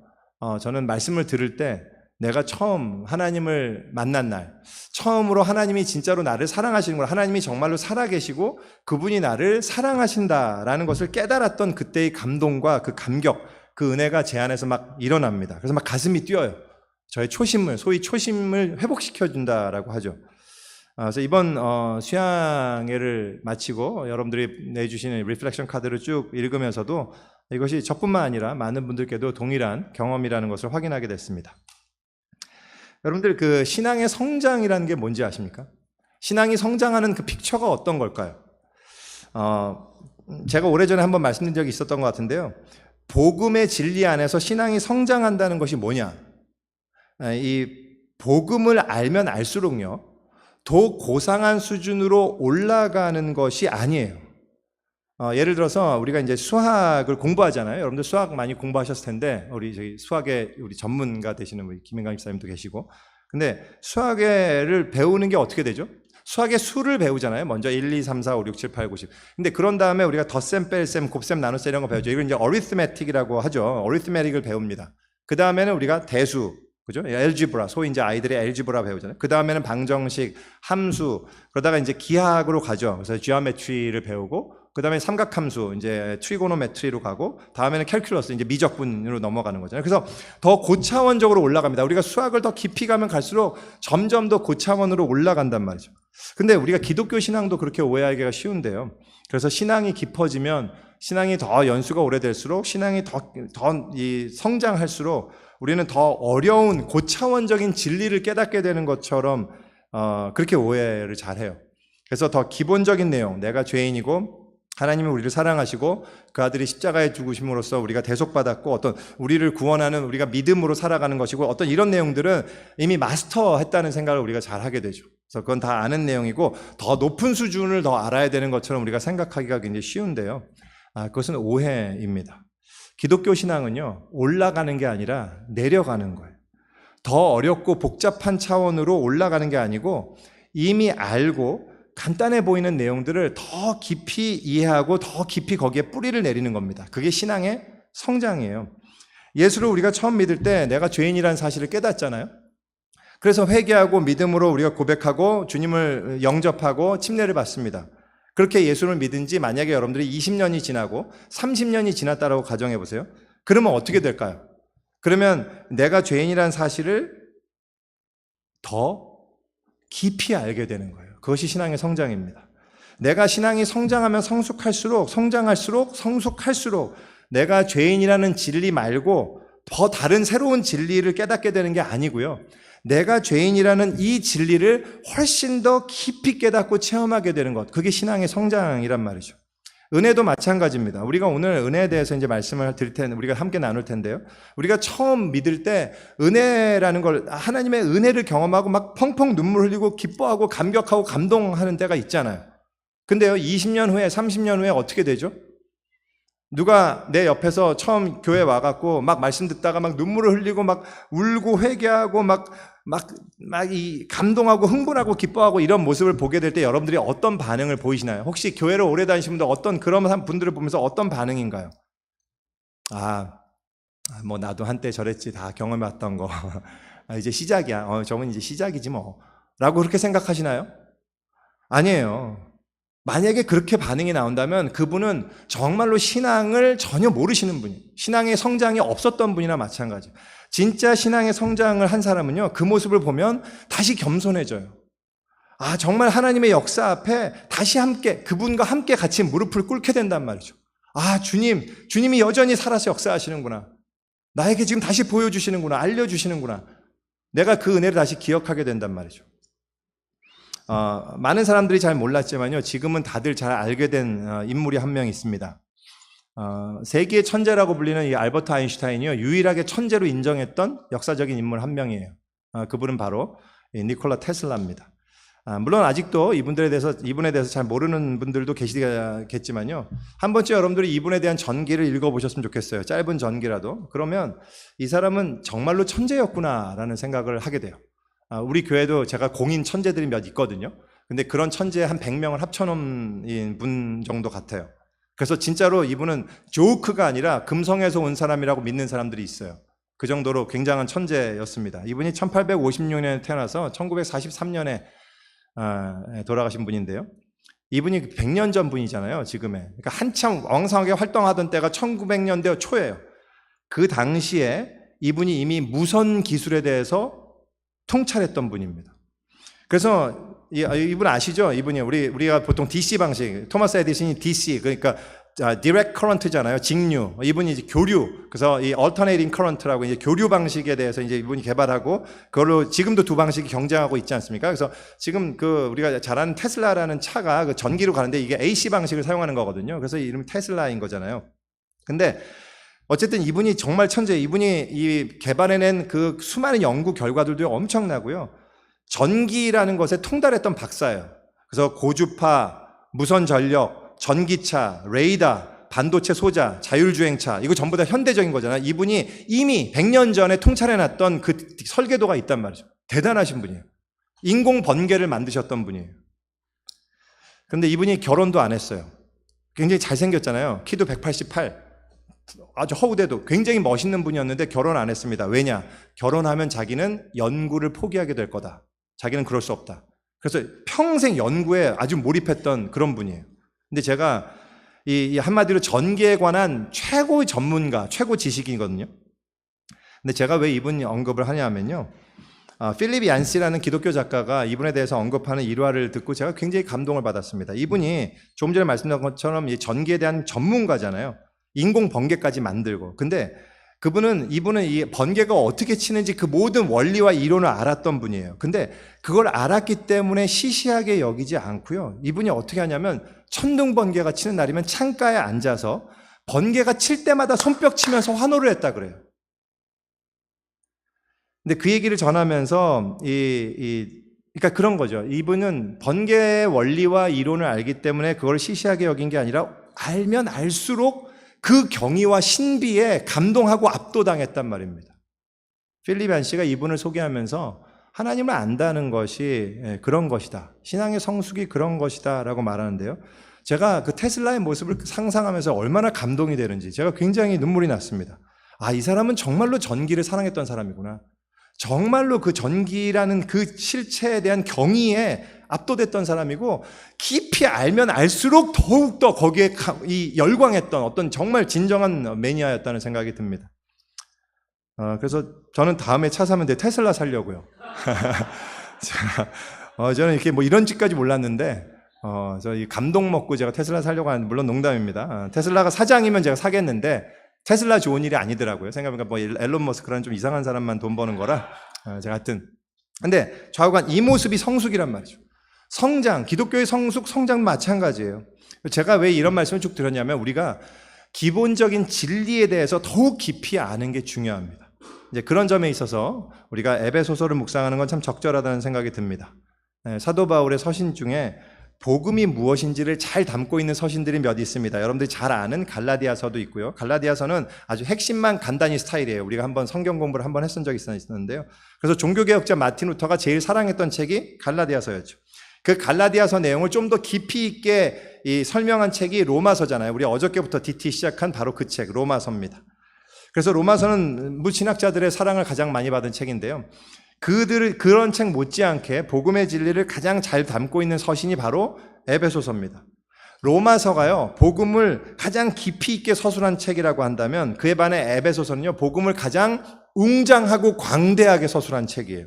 저는 말씀을 들을 때 내가 처음 하나님을 만난 날, 처음으로 하나님이 진짜로 나를 사랑하시는 걸, 하나님이 정말로 살아계시고 그분이 나를 사랑하신다라는 것을 깨달았던 그때의 감동과 그 감격, 그 은혜가 제 안에서 막 일어납니다. 그래서 막 가슴이 뛰어요. 저의 초심을, 소위 초심을 회복시켜준다라고 하죠. 그래서 이번 수양회를 마치고 여러분들이 내주시는 리플렉션 카드를 쭉 읽으면서도 이것이 저뿐만 아니라 많은 분들께도 동일한 경험이라는 것을 확인하게 됐습니다. 여러분들, 그 신앙의 성장이라는 게 뭔지 아십니까? 신앙이 성장하는 그 픽처가 어떤 걸까요? 제가 오래전에 한번 말씀드린 적이 있었던 것 같은데요. 복음의 진리 안에서 신앙이 성장한다는 것이 뭐냐? 이 복음을 알면 알수록요, 더 고상한 수준으로 올라가는 것이 아니에요. 예를 들어서 우리가 이제 수학을 공부하잖아요. 여러분들 수학 많이 공부하셨을 텐데, 우리 수학의 우리 전문가 되시는 우리 김인강 집사님도 계시고, 근데 수학을 배우는 게 어떻게 되죠? 수학의 수를 배우잖아요. 먼저 1, 2, 3, 4, 5, 6, 7, 8, 9, 10. 근데 그런 다음에 우리가 덧셈, 뺄셈, 곱셈, 나눗셈 이런 거 배우죠. 이걸 이제 어리스메틱이라고 하죠. 어리스메틱을 배웁니다. 그 다음에는 우리가 대수, 그죠? 엘지브라, 소위 이제 아이들이 엘지브라 배우잖아요. 그 다음에는 방정식, 함수, 그러다가 이제 기하학으로 가죠. 그래서 지오메트리를 배우고, 그 다음에 삼각함수, 이제 트리고노메트리로 가고, 다음에는 캘큘러스, 이제 미적분으로 넘어가는 거잖아요. 그래서 더 고차원적으로 올라갑니다. 우리가 수학을 더 깊이 가면 갈수록 점점 더 고차원으로 올라간단 말이죠. 근데 우리가 기독교 신앙도 그렇게 오해하기가 쉬운데요. 그래서 신앙이 깊어지면, 신앙이 더 연수가 오래될수록, 신앙이 더 성장할수록 우리는 더 어려운 고차원적인 진리를 깨닫게 되는 것처럼 그렇게 오해를 잘해요. 그래서 더 기본적인 내용, 내가 죄인이고 하나님이 우리를 사랑하시고 그 아들이 십자가에 죽으심으로써 우리가 대속받았고 어떤 우리를 구원하는, 우리가 믿음으로 살아가는 것이고, 어떤 이런 내용들은 이미 마스터했다는 생각을 우리가 잘 하게 되죠. 그래서 그건 다 아는 내용이고 더 높은 수준을 더 알아야 되는 것처럼 우리가 생각하기가 굉장히 쉬운데요. 그것은 오해입니다. 기독교 신앙은요, 올라가는 게 아니라 내려가는 거예요. 더 어렵고 복잡한 차원으로 올라가는 게 아니고 이미 알고 간단해 보이는 내용들을 더 깊이 이해하고 더 깊이 거기에 뿌리를 내리는 겁니다. 그게 신앙의 성장이에요. 예수를 우리가 처음 믿을 때 내가 죄인이라는 사실을 깨닫잖아요. 그래서 회개하고 믿음으로 우리가 고백하고 주님을 영접하고 침례를 받습니다. 그렇게 예수를 믿은 지 만약에 여러분들이 20년이 지나고 30년이 지났다라고 가정해 보세요. 그러면 어떻게 될까요? 그러면 내가 죄인이라는 사실을 더 깊이 알게 되는 거예요. 그것이 신앙의 성장입니다. 내가 신앙이 성장하면 성숙할수록 내가 죄인이라는 진리 말고 더 다른 새로운 진리를 깨닫게 되는 게 아니고요. 내가 죄인이라는 이 진리를 훨씬 더 깊이 깨닫고 체험하게 되는 것, 그게 신앙의 성장이란 말이죠. 은혜도 마찬가지입니다. 우리가 오늘 은혜에 대해서 이제 말씀을 드릴 텐데, 우리가 함께 나눌 텐데요. 우리가 처음 믿을 때 은혜라는 걸, 하나님의 은혜를 경험하고 막 펑펑 눈물 흘리고 기뻐하고 감격하고 감동하는 때가 있잖아요. 근데요, 20년 후에, 30년 후에 어떻게 되죠? 누가 내 옆에서 처음 교회 와갖고 막 말씀 듣다가 막 눈물을 흘리고 막 울고 회개하고 막 막 이 감동하고 흥분하고 기뻐하고 이런 모습을 보게 될 때 여러분들이 어떤 반응을 보이시나요? 혹시 교회를 오래 다니신 분들 어떤 그런 분들을 보면서 어떤 반응인가요? 뭐 나도 한때 저랬지, 다 경험해왔던 거. 이제 시작이야. 저건 이제 시작이지 뭐. 라고 그렇게 생각하시나요? 아니에요. 만약에 그렇게 반응이 나온다면 그분은 정말로 신앙을 전혀 모르시는 분이에요. 신앙의 성장이 없었던 분이나 마찬가지예요. 진짜 신앙의 성장을 한 사람은요, 그 모습을 보면 다시 겸손해져요. 정말 하나님의 역사 앞에 다시 함께, 그분과 함께 같이 무릎을 꿇게 된단 말이죠. 주님이 여전히 살아서 역사하시는구나. 나에게 지금 다시 보여주시는구나. 알려주시는구나. 내가 그 은혜를 다시 기억하게 된단 말이죠. 많은 사람들이 잘 몰랐지만요, 지금은 다들 잘 알게 된 인물이 한 명 있습니다. 세계의 천재라고 불리는 이 알버트 아인슈타인이요, 유일하게 천재로 인정했던 역사적인 인물 한 명이에요. 그분은 바로 니콜라 테슬라입니다. 물론 아직도 이분에 대해서 잘 모르는 분들도 계시겠지만요, 한 번쯤 여러분들이 이분에 대한 전기를 읽어보셨으면 좋겠어요. 짧은 전기라도. 그러면 이 사람은 정말로 천재였구나라는 생각을 하게 돼요. 우리 교회도 제가 공인 천재들이 몇 있거든요. 근데 그런 천재 한 100명을 합쳐놓은 분 정도 같아요. 그래서 진짜로 이분은 조크가 아니라 금성에서 온 사람이라고 믿는 사람들이 있어요. 그 정도로 굉장한 천재였습니다. 이분이 1856년에 태어나서 1943년에 돌아가신 분인데요. 이분이 100년 전 분이잖아요, 지금에. 그러니까 한참 왕성하게 활동하던 때가 1900년대 초예요. 그 당시에 이분이 이미 무선 기술에 대해서 통찰했던 분입니다. 그래서 이분 아시죠? 이분이 우리가 보통 DC 방식, 토마스 에디슨이 DC, 그러니까 direct current잖아요. 직류. 이분이 이제 교류. 그래서 이 alternating current라고 이제 교류 방식에 대해서 이제 이분이 개발하고, 그걸로 지금도 두 방식이 경쟁하고 있지 않습니까? 그래서 지금 우리가 잘 아는 테슬라라는 차가 그 전기로 가는데 이게 AC 방식을 사용하는 거거든요. 그래서 이름이 테슬라인 거잖아요. 근데 어쨌든 이분이 정말 천재, 이분이 이 개발해낸 그 수많은 연구 결과들도 엄청나고요. 전기라는 것에 통달했던 박사예요. 그래서 고주파, 무선 전력, 전기차, 레이더, 반도체 소자, 자율주행차, 이거 전부 다 현대적인 거잖아요. 이분이 이미 100년 전에 통찰해놨던 그 설계도가 있단 말이죠. 대단하신 분이에요. 인공 번개를 만드셨던 분이에요. 그런데 이분이 결혼도 안 했어요. 굉장히 잘생겼잖아요. 키도 188. 아주 허우대도 굉장히 멋있는 분이었는데 결혼 안 했습니다. 왜냐? 결혼하면 자기는 연구를 포기하게 될 거다. 자기는 그럴 수 없다. 그래서 평생 연구에 아주 몰입했던 그런 분이에요. 근데 제가 이 한마디로 전기에 관한 최고의 전문가, 최고 지식이거든요. 근데 제가 왜 이분 언급을 하냐면요, 필립 얀시라는 기독교 작가가 이분에 대해서 언급하는 일화를 듣고 제가 굉장히 감동을 받았습니다. 이분이 조금 전에 말씀드린 것처럼 이 전기에 대한 전문가잖아요. 인공 번개까지 만들고. 근데 이분은 이 번개가 어떻게 치는지 그 모든 원리와 이론을 알았던 분이에요. 근데 그걸 알았기 때문에 시시하게 여기지 않고요. 이분이 어떻게 하냐면 천둥 번개가 치는 날이면 창가에 앉아서 번개가 칠 때마다 손뼉 치면서 환호를 했다 그래요. 근데 그 얘기를 전하면서 그러니까 그런 거죠. 이분은 번개의 원리와 이론을 알기 때문에 그걸 시시하게 여긴 게 아니라 알면 알수록 그 경이와 신비에 감동하고 압도당했단 말입니다. 필립 얀시가 이분을 소개하면서 하나님을 안다는 것이 그런 것이다. 신앙의 성숙이 그런 것이다 라고 말하는데요. 제가 그 테슬라의 모습을 상상하면서 얼마나 감동이 되는지 제가 굉장히 눈물이 났습니다. 이 사람은 정말로 전기를 사랑했던 사람이구나. 정말로 그 전기라는 그 실체에 대한 경이에 압도됐던 사람이고, 깊이 알면 알수록 더욱더 거기에 열광했던 어떤 정말 진정한 매니아였다는 생각이 듭니다. 그래서 저는 다음에 차 사면 테슬라 사려고요. 저는 이렇게 뭐 이런 짓까지 몰랐는데, 저 이 감동 먹고 제가 테슬라 사려고 하는데, 물론 농담입니다. 테슬라가 사장이면 제가 사겠는데, 테슬라 좋은 일이 아니더라고요. 생각해보니까 뭐 앨런 머스크라는 좀 이상한 사람만 돈 버는 거라, 제가 하여튼. 근데 좌우간 이 모습이 성숙이란 말이죠. 성장, 기독교의 성장 마찬가지예요. 제가 왜 이런 말씀을 쭉 드렸냐면, 우리가 기본적인 진리에 대해서 더욱 깊이 아는 게 중요합니다. 이제 그런 점에 있어서 우리가 에베소서를 묵상하는 건 참 적절하다는 생각이 듭니다. 사도 바울의 서신 중에 복음이 무엇인지를 잘 담고 있는 서신들이 몇 있습니다. 여러분들이 잘 아는 갈라디아서도 있고요. 갈라디아서는 아주 핵심만 간단히 스타일이에요. 우리가 한번 성경 공부를 한번 했던 적이 있었는데요. 그래서 종교개혁자 마틴 루터가 제일 사랑했던 책이 갈라디아서였죠. 그 갈라디아서 내용을 좀 더 깊이 있게 설명한 책이 로마서잖아요. 우리 어저께부터 DT 시작한 바로 그 책, 로마서입니다. 그래서 로마서는 무신학자들의 사랑을 가장 많이 받은 책인데요. 그런 책 못지않게 복음의 진리를 가장 잘 담고 있는 서신이 바로 에베소서입니다. 로마서가요, 복음을 가장 깊이 있게 서술한 책이라고 한다면 그에 반해 에베소서는요, 복음을 가장 웅장하고 광대하게 서술한 책이에요.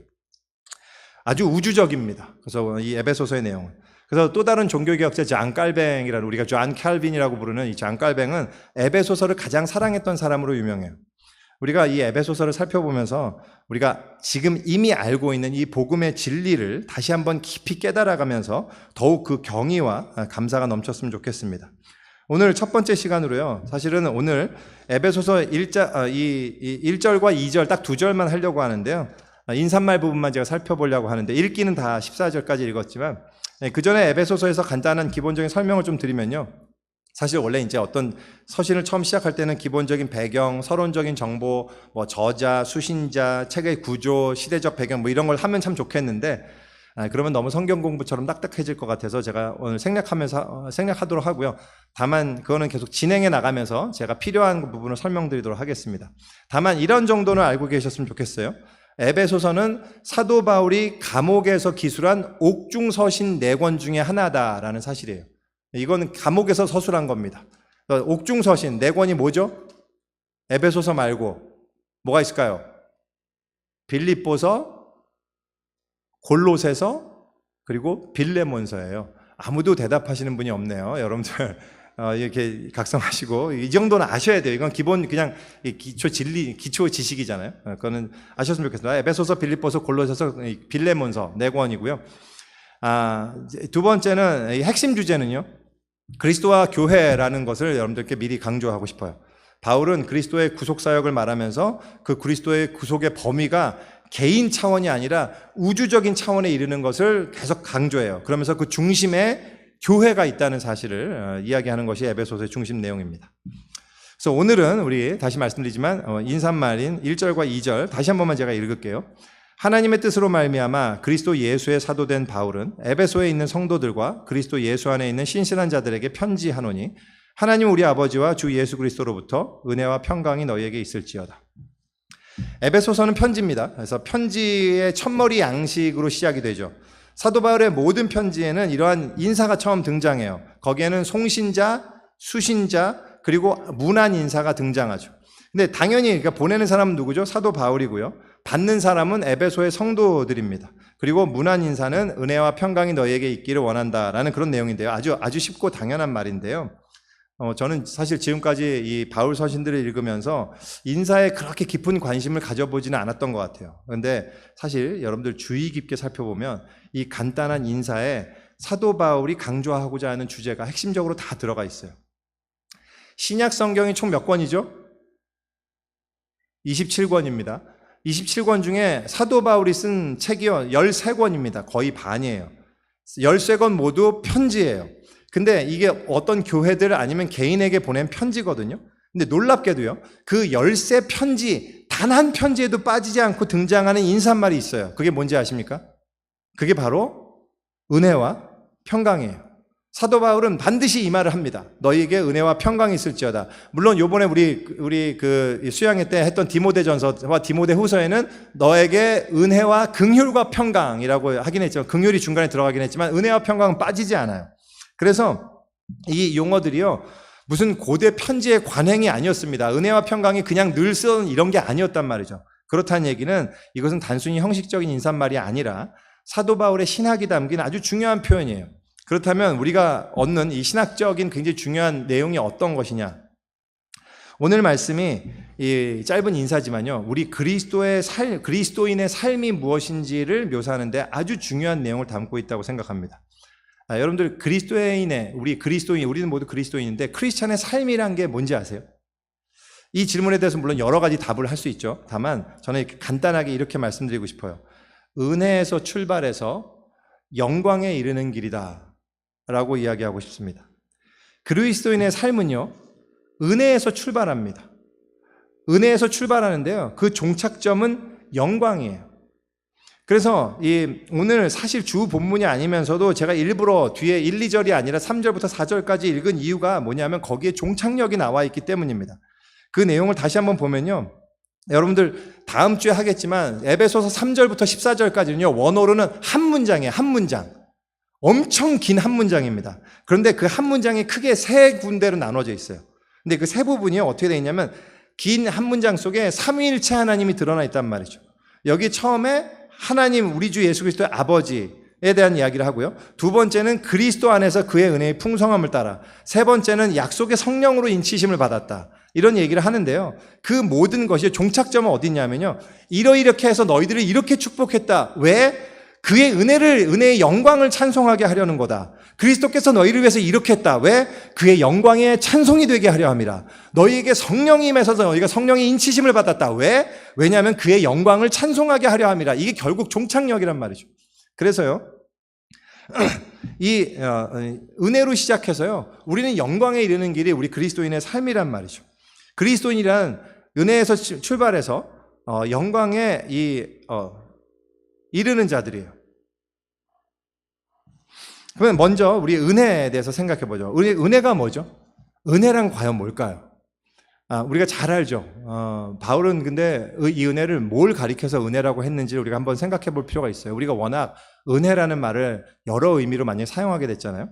아주 우주적입니다. 그래서 이 에베소서의 내용은. 그래서 또 다른 종교개혁자 잔 깔뱅이라는, 우리가 존 칼빈이라고 부르는 이 잔 깔뱅은 에베소서를 가장 사랑했던 사람으로 유명해요. 우리가 이 에베소서를 살펴보면서 우리가 지금 이미 알고 있는 이 복음의 진리를 다시 한번 깊이 깨달아가면서 더욱 그 경의와 감사가 넘쳤으면 좋겠습니다. 오늘 첫 번째 시간으로요, 사실은 오늘 에베소서 1절과 2절 딱 2절만 하려고 하는데요, 인사말 부분만 제가 살펴보려고 하는데, 읽기는 다 14절까지 읽었지만 그 전에 에베소서에서 간단한 기본적인 설명을 좀 드리면요, 사실 원래 이제 어떤 서신을 처음 시작할 때는 기본적인 배경, 서론적인 정보, 뭐 저자, 수신자, 책의 구조, 시대적 배경 뭐 이런 걸 하면 참 좋겠는데, 그러면 너무 성경 공부처럼 딱딱해질 것 같아서 제가 오늘 생략하도록 하고요. 다만 그거는 계속 진행해 나가면서 제가 필요한 부분을 설명드리도록 하겠습니다. 다만 이런 정도는 알고 계셨으면 좋겠어요. 에베소서는 사도 바울이 감옥에서 기술한 옥중서신 4권 중에 하나다라는 사실이에요. 이건 감옥에서 서술한 겁니다. 옥중서신 4권이 뭐죠? 에베소서 말고 뭐가 있을까요? 빌립보서, 골로새서, 그리고 빌레몬서예요. 아무도 대답하시는 분이 없네요. 여러분들 이렇게 각성하시고, 이 정도는 아셔야 돼요. 이건 기본 그냥 기초 진리, 기초 지식이잖아요. 그거는 아셨으면 좋겠습니다. 에베소서, 빌립보서, 골로새서, 빌레몬서 4권이고요. 두 번째는 핵심 주제는요, 그리스도와 교회라는 것을 여러분들께 미리 강조하고 싶어요. 바울은 그리스도의 구속 사역을 말하면서 그 그리스도의 구속의 범위가 개인 차원이 아니라 우주적인 차원에 이르는 것을 계속 강조해요. 그러면서 그 중심에 교회가 있다는 사실을 이야기하는 것이 에베소서의 중심 내용입니다. 그래서 오늘은 우리 다시 말씀드리지만 인사말인 1절과 2절 다시 한 번만 제가 읽을게요. 하나님의 뜻으로 말미암아 그리스도 예수의 사도된 바울은 에베소에 있는 성도들과 그리스도 예수 안에 있는 신실한 자들에게 편지하노니 하나님 우리 아버지와 주 예수 그리스도로부터 은혜와 평강이 너희에게 있을지어다. 에베소서는 편지입니다. 그래서 편지의 첫머리 양식으로 시작이 되죠. 사도 바울의 모든 편지에는 이러한 인사가 처음 등장해요. 거기에는 송신자, 수신자, 그리고 문안 인사가 등장하죠. 근데 당연히 그러니까 보내는 사람은 누구죠? 사도 바울이고요. 받는 사람은 에베소의 성도들입니다. 그리고 문안 인사는 은혜와 평강이 너희에게 있기를 원한다라는 그런 내용인데요. 아주 쉽고 당연한 말인데요. 저는 사실 지금까지 이 바울 서신들을 읽으면서 인사에 그렇게 깊은 관심을 가져보지는 않았던 것 같아요. 그런데 사실 여러분들 주의 깊게 살펴보면 이 간단한 인사에 사도 바울이 강조하고자 하는 주제가 핵심적으로 다 들어가 있어요. 신약 성경이 총 몇 권이죠? 27권입니다. 27권 중에 사도 바울이 쓴 책이요 13권입니다. 거의 반이에요. 13권 모두 편지예요. 근데 이게 어떤 교회들 아니면 개인에게 보낸 편지거든요. 근데 놀랍게도요, 그 13편지 단 한 편지에도 빠지지 않고 등장하는 인사말이 있어요. 그게 뭔지 아십니까? 그게 바로 은혜와 평강이에요. 사도 바울은 반드시 이 말을 합니다. 너희에게 은혜와 평강이 있을지어다. 물론 요번에 우리 그 수양회 때 했던 디모데전서와 디모데후서에는 너에게 은혜와 긍휼과 평강이라고 하긴 했죠. 긍휼이 중간에 들어가긴 했지만 은혜와 평강은 빠지지 않아요. 그래서 이 용어들이요, 무슨 고대 편지의 관행이 아니었습니다. 은혜와 평강이 그냥 늘 쓰던 이런 게 아니었단 말이죠. 그렇다는 얘기는 이것은 단순히 형식적인 인사말이 아니라 사도 바울의 신학이 담긴 아주 중요한 표현이에요. 그렇다면 우리가 얻는 이 신학적인 굉장히 중요한 내용이 어떤 것이냐? 오늘 말씀이 이 짧은 인사지만요, 우리 그리스도인의 삶이 무엇인지를 묘사하는데 아주 중요한 내용을 담고 있다고 생각합니다. 여러분들 우리는 모두 그리스도인인데 크리스찬의 삶이란 게 뭔지 아세요? 이 질문에 대해서 물론 여러 가지 답을 할 수 있죠. 다만 저는 간단하게 이렇게 말씀드리고 싶어요. 은혜에서 출발해서 영광에 이르는 길이다. 라고 이야기하고 싶습니다. 그리스도인의 삶은요, 은혜에서 출발합니다. 은혜에서 출발하는데요, 그 종착점은 영광이에요. 그래서 오늘 사실 주 본문이 아니면서도 제가 일부러 뒤에 1, 2절이 아니라 3절부터 4절까지 읽은 이유가 뭐냐면 거기에 종착역이 나와 있기 때문입니다. 그 내용을 다시 한번 보면요, 여러분들 다음 주에 하겠지만 에베소서 3절부터 14절까지는요, 원어로는 한 문장이에요. 한 문장. 엄청 긴 한 문장입니다. 그런데 그 한 문장이 크게 세 군데로 나눠져 있어요. 근데 그 세 부분이 어떻게 되어 있냐면 긴 한 문장 속에 삼위일체 하나님이 드러나 있단 말이죠. 여기 처음에 하나님, 우리 주 예수 그리스도의 아버지에 대한 이야기를 하고요. 두 번째는 그리스도 안에서 그의 은혜의 풍성함을 따라, 세 번째는 약속의 성령으로 인치심을 받았다, 이런 얘기를 하는데요. 그 모든 것이 종착점은 어디 있냐면요, 이렇게 해서 너희들을 이렇게 축복했다. 왜? 그의 은혜의 영광을 찬송하게 하려는 거다. 그리스도께서 너희를 위해서 이렇게 했다. 왜? 그의 영광의 찬송이 되게 하려 함이라. 너희에게 성령이 임해서 너희가 성령의 인치심을 받았다. 왜? 왜냐하면 그의 영광을 찬송하게 하려 함이라. 이게 결국 종착역이란 말이죠. 그래서요, 이 은혜로 시작해서요, 우리는 영광에 이르는 길이 우리 그리스도인의 삶이란 말이죠. 그리스도인이란 은혜에서 출발해서 영광에 이르는 자들이에요. 그러면 먼저 우리 은혜에 대해서 생각해 보죠. 은혜가 뭐죠? 은혜란 과연 뭘까요? 우리가 잘 알죠. 바울은 근데 이 은혜를 뭘 가리켜서 은혜라고 했는지 우리가 한번 생각해 볼 필요가 있어요. 우리가 워낙 은혜라는 말을 여러 의미로 많이 사용하게 됐잖아요.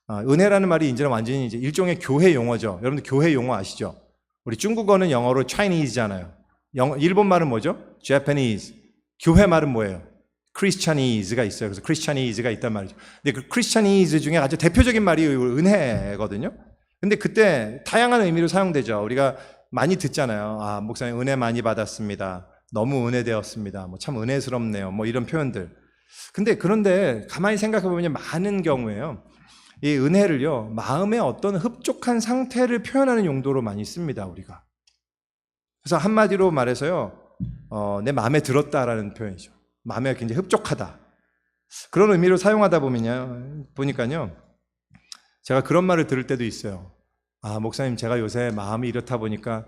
은혜라는 말이 이제는 완전히 이제 일종의 교회 용어죠. 여러분들 교회 용어 아시죠? 우리 중국어는 영어로 Chinese잖아요. 일본 말은 뭐죠? Japanese. 교회 말은 뭐예요? Christianese가 있어요. 그래서 Christianese가 있단 말이죠. 근데 그 Christianese 중에 아주 대표적인 말이 은혜거든요. 근데 그때 다양한 의미로 사용되죠. 우리가 많이 듣잖아요. 목사님 은혜 많이 받았습니다. 너무 은혜되었습니다. 참 은혜스럽네요. 이런 표현들. 그런데 가만히 생각해 보면 많은 경우에요, 이 은혜를요, 마음의 어떤 흡족한 상태를 표현하는 용도로 많이 씁니다, 우리가. 그래서 한마디로 말해서요, 내 마음에 들었다라는 표현이죠. 마음에 굉장히 흡족하다. 그런 의미로 사용하다 보니까요, 제가 그런 말을 들을 때도 있어요. 목사님, 제가 요새 마음이 이렇다 보니까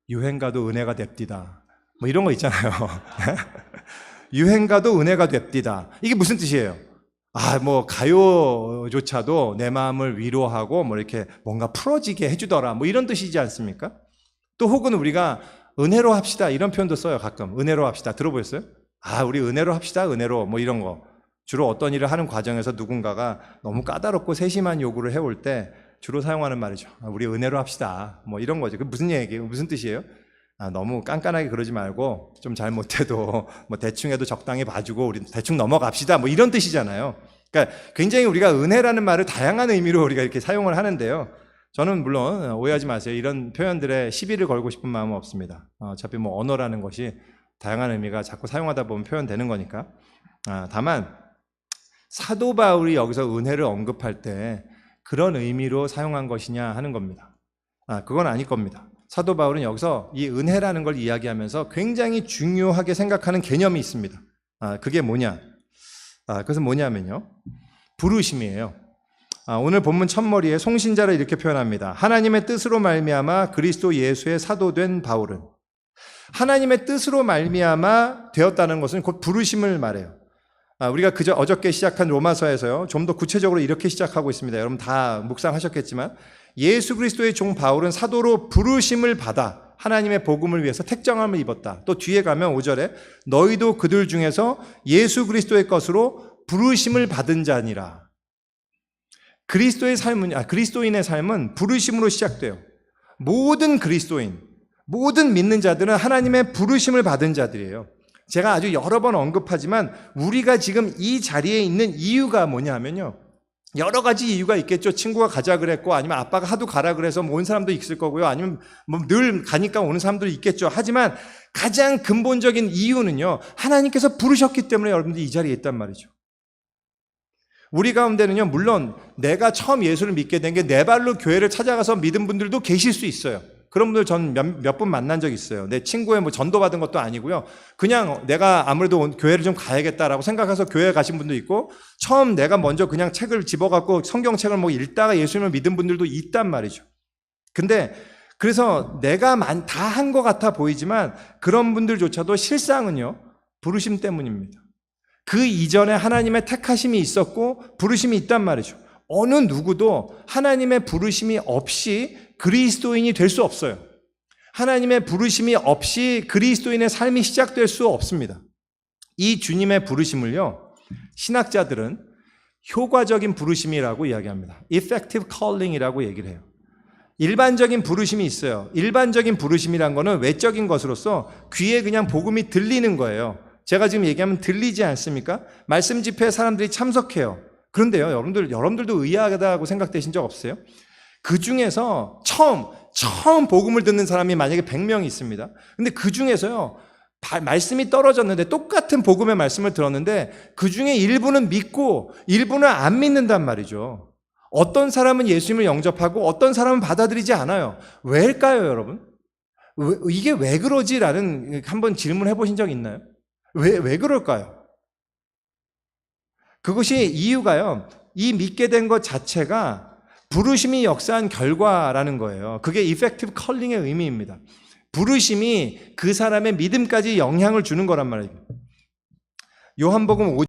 유행가도 은혜가 됩디다. 이런 거 있잖아요. 유행가도 은혜가 됩디다. 이게 무슨 뜻이에요? 가요조차도 내 마음을 위로하고 이렇게 뭔가 풀어지게 해주더라. 이런 뜻이지 않습니까? 또 혹은 우리가 은혜로 합시다, 이런 표현도 써요, 가끔. 은혜로 합시다. 들어보셨어요? 우리 은혜로 합시다, 은혜로. 이런 거. 주로 어떤 일을 하는 과정에서 누군가가 너무 까다롭고 세심한 요구를 해올 때 주로 사용하는 말이죠. 우리 은혜로 합시다. 이런 거죠. 그 무슨 얘기예요? 무슨 뜻이에요? 너무 깐깐하게 그러지 말고 좀 잘못해도 대충 해도 적당히 봐주고 우리 대충 넘어갑시다. 이런 뜻이잖아요. 그러니까 굉장히 우리가 은혜라는 말을 다양한 의미로 우리가 이렇게 사용을 하는데요. 저는 물론 오해하지 마세요. 이런 표현들에 시비를 걸고 싶은 마음은 없습니다. 어차피 언어라는 것이 다양한 의미가 자꾸 사용하다 보면 표현되는 거니까. 다만 사도 바울이 여기서 은혜를 언급할 때 그런 의미로 사용한 것이냐 하는 겁니다. 그건 아닐 겁니다. 사도 바울은 여기서 이 은혜라는 걸 이야기하면서 굉장히 중요하게 생각하는 개념이 있습니다. 그게 뭐냐? 그것은 뭐냐면요, 부르심이에요. 오늘 본문 첫머리에 송신자를 이렇게 표현합니다. 하나님의 뜻으로 말미암아 그리스도 예수의 사도된 바울은. 하나님의 뜻으로 말미암아 되었다는 것은 곧 부르심을 말해요. 우리가 어저께 시작한 로마서에서요, 좀 더 구체적으로 이렇게 시작하고 있습니다. 여러분 다 묵상하셨겠지만 예수 그리스도의 종 바울은 사도로 부르심을 받아 하나님의 복음을 위해서 택정함을 입었다. 또 뒤에 가면 5절에 너희도 그들 중에서 예수 그리스도의 것으로 부르심을 받은 자니라. 그리스도인의 삶은 부르심으로 시작돼요. 모든 그리스도인, 모든 믿는 자들은 하나님의 부르심을 받은 자들이에요. 제가 아주 여러 번 언급하지만 우리가 지금 이 자리에 있는 이유가 뭐냐 하면요, 여러 가지 이유가 있겠죠. 친구가 가자 그랬고, 아니면 아빠가 하도 가라 그래서 온 사람도 있을 거고요. 아니면 늘 가니까 오는 사람도 있겠죠. 하지만 가장 근본적인 이유는요, 하나님께서 부르셨기 때문에 여러분들이 이 자리에 있단 말이죠. 우리 가운데는요, 물론 내가 처음 예수를 믿게 된 게 내 발로 교회를 찾아가서 믿은 분들도 계실 수 있어요. 그런 분들 전 몇 분 만난 적 있어요. 내 친구의 뭐 전도 받은 것도 아니고요. 그냥 내가 아무래도 교회를 좀 가야겠다라고 생각해서 교회 가신 분도 있고, 처음 내가 먼저 그냥 책을 집어갖고 성경책을 뭐 읽다가 예수님을 믿은 분들도 있단 말이죠. 근데 그래서 내가 다 한 것 같아 보이지만 그런 분들조차도 실상은요, 부르심 때문입니다. 그 이전에 하나님의 택하심이 있었고 부르심이 있단 말이죠. 어느 누구도 하나님의 부르심이 없이 그리스도인이 될 수 없어요. 하나님의 부르심이 없이 그리스도인의 삶이 시작될 수 없습니다. 이 주님의 부르심을요, 신학자들은 효과적인 부르심이라고 이야기합니다. effective calling이라고 얘기를 해요. 일반적인 부르심이 있어요. 일반적인 부르심이란 거는 외적인 것으로서 귀에 그냥 복음이 들리는 거예요. 제가 지금 얘기하면 들리지 않습니까? 말씀 집회에 사람들이 참석해요. 그런데요, 여러분들도 의아하다고 생각되신 적 없어요? 그 중에서 처음 복음을 듣는 사람이 만약에 100명이 있습니다. 근데 그 중에서요, 말씀이 떨어졌는데 똑같은 복음의 말씀을 들었는데 그 중에 일부는 믿고 일부는 안 믿는단 말이죠. 어떤 사람은 예수님을 영접하고 어떤 사람은 받아들이지 않아요. 왜일까요, 여러분? 이게 왜 그러지라는 한번 질문해 보신 적 있나요? 왜 그럴까요? 그것이 이유가요, 이 믿게 된 것 자체가 부르심이 역사한 결과라는 거예요. 그게 effective calling의 의미입니다. 부르심이 그 사람의 믿음까지 영향을 주는 거란 말이에요. 요한복음 5장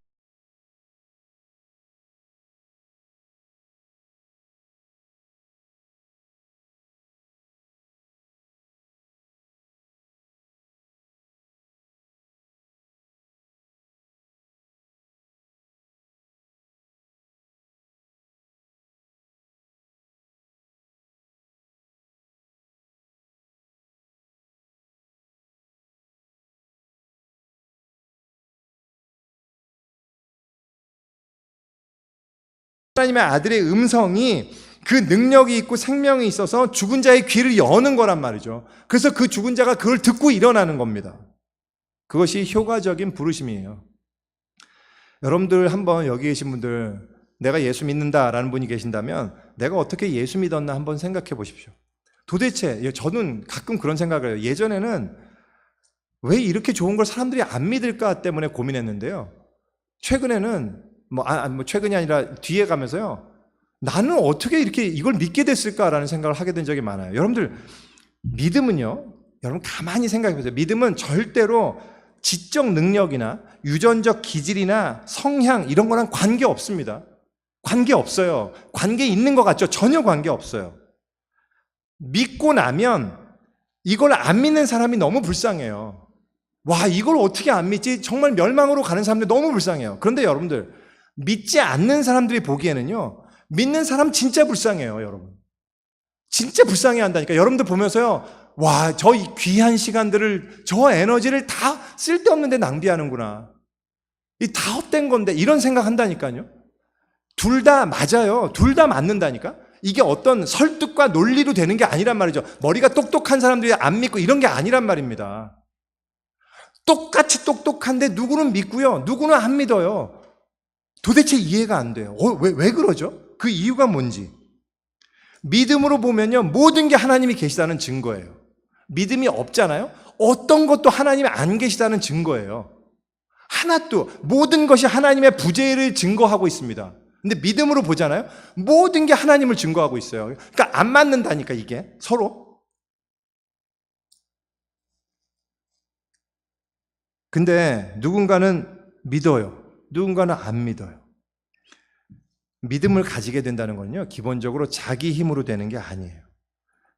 하나님의 아들의 음성이 그 능력이 있고 생명이 있어서 죽은 자의 귀를 여는 거란 말이죠. 그래서 그 죽은 자가 그걸 듣고 일어나는 겁니다. 그것이 효과적인 부르심이에요. 여러분들 한번 여기 계신 분들, 내가 예수 믿는다라는 분이 계신다면 내가 어떻게 예수 믿었나 한번 생각해 보십시오. 도대체 저는 가끔 그런 생각을 해요. 예전에는 왜 이렇게 좋은 걸 사람들이 안 믿을까 때문에 고민했는데요, 최근에는 최근이 아니라 뒤에 가면서요, 나는 어떻게 이렇게 이걸 믿게 됐을까라는 생각을 하게 된 적이 많아요. 여러분들, 믿음은요, 여러분 가만히 생각해 보세요. 믿음은 절대로 지적 능력이나 유전적 기질이나 성향 이런 거랑 관계 없습니다. 관계 없어요. 관계 있는 것 같죠? 전혀 관계 없어요. 믿고 나면 이걸 안 믿는 사람이 너무 불쌍해요. 와, 이걸 어떻게 안 믿지? 정말 멸망으로 가는 사람들 너무 불쌍해요. 그런데 여러분들, 믿지 않는 사람들이 보기에는요, 믿는 사람 진짜 불쌍해요, 여러분. 진짜 불쌍해 한다니까. 여러분들 보면서요, 와, 저 귀한 시간들을, 저 에너지를 다 쓸데없는데 낭비하는구나. 이 다 헛된 건데, 이런 생각 한다니까요. 둘 다 맞아요. 둘 다 맞는다니까. 이게 어떤 설득과 논리로 되는 게 아니란 말이죠. 머리가 똑똑한 사람들이 안 믿고 이런 게 아니란 말입니다. 똑같이 똑똑한데 누구는 믿고요, 누구는 안 믿어요. 도대체 이해가 안 돼요. 왜 그러죠? 그 이유가 뭔지. 믿음으로 보면요, 모든 게 하나님이 계시다는 증거예요. 믿음이 없잖아요? 어떤 것도 하나님이 안 계시다는 증거예요. 하나도, 모든 것이 하나님의 부재를 증거하고 있습니다. 근데 믿음으로 보잖아요? 모든 게 하나님을 증거하고 있어요. 그러니까 안 맞는다니까, 이게 서로. 근데 누군가는 믿어요. 누군가는 안 믿어요. 믿음을 가지게 된다는 건요, 기본적으로 자기 힘으로 되는 게 아니에요.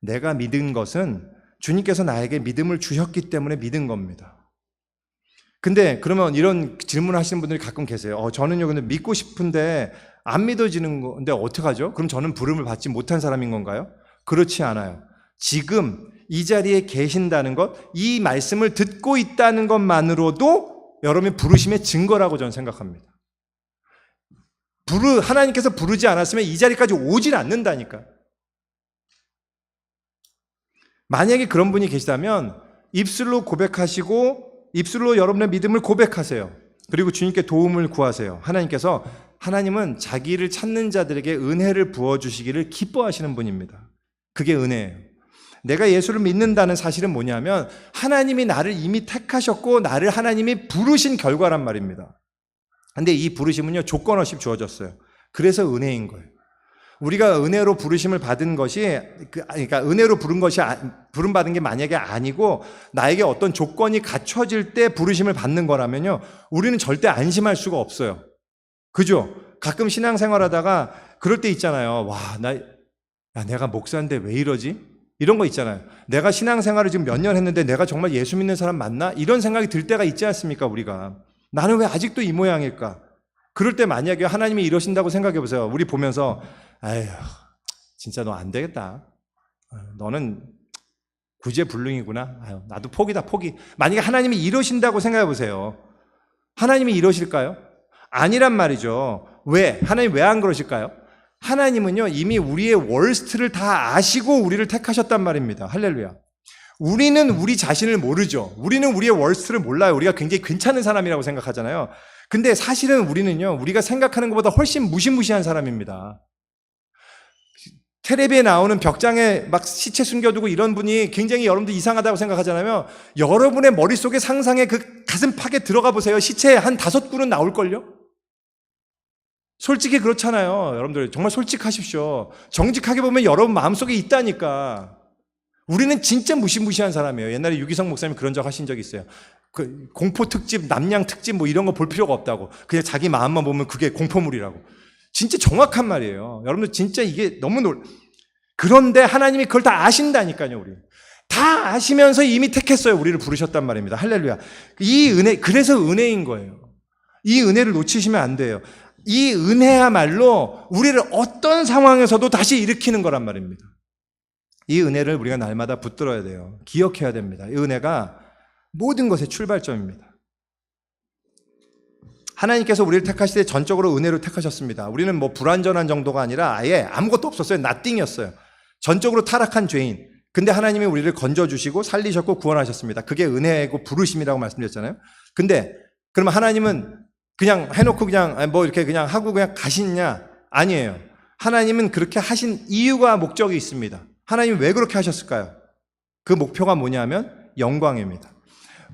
내가 믿은 것은 주님께서 나에게 믿음을 주셨기 때문에 믿은 겁니다. 근데 그러면 이런 질문을 하시는 분들이 가끔 계세요. 저는요, 근데 믿고 싶은데 안 믿어지는 건데 어떡하죠? 그럼 저는 부름을 받지 못한 사람인 건가요? 그렇지 않아요. 지금 이 자리에 계신다는 것, 이 말씀을 듣고 있다는 것만으로도 여러분의 부르심의 증거라고 저는 생각합니다. 하나님께서 부르지 않았으면 이 자리까지 오질 않는다니까. 만약에 그런 분이 계시다면 입술로 고백하시고 입술로 여러분의 믿음을 고백하세요. 그리고 주님께 도움을 구하세요. 하나님은 자기를 찾는 자들에게 은혜를 부어주시기를 기뻐하시는 분입니다. 그게 은혜예요. 내가 예수를 믿는다는 사실은 뭐냐면 하나님이 나를 이미 택하셨고 나를 하나님이 부르신 결과란 말입니다. 근데 이 부르심은요, 조건 없이 주어졌어요. 그래서 은혜인 거예요. 우리가 은혜로 부르심을 받은 것이, 그러니까 은혜로 부름받은 게 만약에 아니고 나에게 어떤 조건이 갖춰질 때 부르심을 받는 거라면요, 우리는 절대 안심할 수가 없어요. 그죠? 가끔 신앙생활 하다가 그럴 때 있잖아요. 와, 내가 목사인데 왜 이러지? 이런 거 있잖아요. 내가 신앙생활을 지금 몇 년 했는데 내가 정말 예수 믿는 사람 맞나? 이런 생각이 들 때가 있지 않습니까, 우리가? 나는 왜 아직도 이 모양일까? 그럴 때 만약에 하나님이 이러신다고 생각해 보세요. 우리 보면서 아휴, 진짜 너 안 되겠다. 너는 구제불능이구나. 아유, 나도 포기다, 포기. 만약에 하나님이 이러신다고 생각해 보세요. 하나님이 이러실까요? 아니란 말이죠. 왜? 하나님 왜 안 그러실까요? 하나님은요, 이미 우리의 월스트를 다 아시고 우리를 택하셨단 말입니다. 할렐루야. 우리는 우리 자신을 모르죠. 우리는 우리의 월스트를 몰라요. 우리가 굉장히 괜찮은 사람이라고 생각하잖아요. 근데 사실은 우리는요, 우리가 생각하는 것보다 훨씬 무시무시한 사람입니다. 텔레비에 나오는 벽장에 막 시체 숨겨두고 이런 분이 굉장히 여러분들 이상하다고 생각하잖아요. 여러분의 머릿속에 상상에 그 가슴팍에 들어가 보세요. 시체 한 5구는 나올걸요? 솔직히 그렇잖아요. 여러분들 정말 솔직하십시오. 정직하게 보면 여러분 마음속에 있다니까. 우리는 진짜 무시무시한 사람이에요. 옛날에 유기성 목사님 그런 적 하신 적이 있어요. 그 공포 특집, 남양 특집 뭐 이런 거 볼 필요가 없다고. 그냥 자기 마음만 보면 그게 공포물이라고. 진짜 정확한 말이에요. 여러분들 진짜 이게 너무 그런데 하나님이 그걸 다 아신다니까요, 우리. 다 아시면서 이미 택했어요. 우리를 부르셨단 말입니다. 할렐루야. 이 은혜, 그래서 은혜인 거예요. 이 은혜를 놓치시면 안 돼요. 이 은혜야말로 우리를 어떤 상황에서도 다시 일으키는 거란 말입니다. 이 은혜를 우리가 날마다 붙들어야 돼요. 기억해야 됩니다. 이 은혜가 모든 것의 출발점입니다. 하나님께서 우리를 택하실 때 전적으로 은혜로 택하셨습니다. 우리는 뭐 불완전한 정도가 아니라 아예 아무것도 없었어요. 나띵이었어요. 전적으로 타락한 죄인. 근데 하나님이 우리를 건져주시고 살리셨고 구원하셨습니다. 그게 은혜고 부르심이라고 말씀드렸잖아요. 근데 그러면 하나님은 그냥 해놓고 그냥 뭐 이렇게 그냥 하고 그냥 가시냐? 아니에요. 하나님은 그렇게 하신 이유가 목적이 있습니다. 하나님이 왜 그렇게 하셨을까요? 그 목표가 뭐냐면 영광입니다.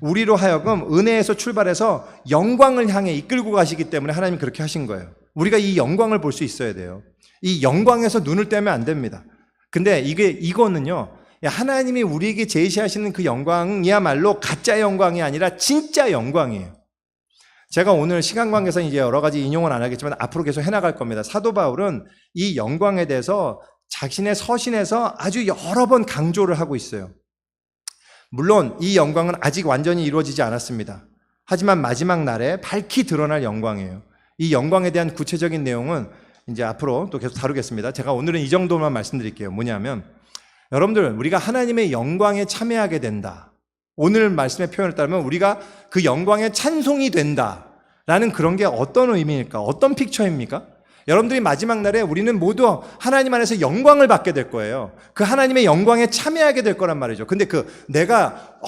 우리로 하여금 은혜에서 출발해서 영광을 향해 이끌고 가시기 때문에 하나님이 그렇게 하신 거예요. 우리가 이 영광을 볼 수 있어야 돼요. 이 영광에서 눈을 떼면 안 됩니다. 근데 이거는요, 하나님이 우리에게 제시하시는 그 영광이야말로 가짜 영광이 아니라 진짜 영광이에요. 제가 오늘 시간 관계상 이제 여러 가지 인용은 안 하겠지만 앞으로 계속 해나갈 겁니다. 사도 바울은 이 영광에 대해서 자신의 서신에서 아주 여러 번 강조를 하고 있어요. 물론 이 영광은 아직 완전히 이루어지지 않았습니다. 하지만 마지막 날에 밝히 드러날 영광이에요. 이 영광에 대한 구체적인 내용은 이제 앞으로 또 계속 다루겠습니다. 제가 오늘은 이 정도만 말씀드릴게요. 뭐냐면 여러분들, 우리가 하나님의 영광에 참여하게 된다. 오늘 말씀의 표현을 따르면 우리가 그 영광에 찬송이 된다라는 그런 게 어떤 의미일까? 어떤 픽처입니까? 여러분들이 마지막 날에 우리는 모두 하나님 안에서 영광을 받게 될 거예요. 그 하나님의 영광에 참여하게 될 거란 말이죠. 근데 내가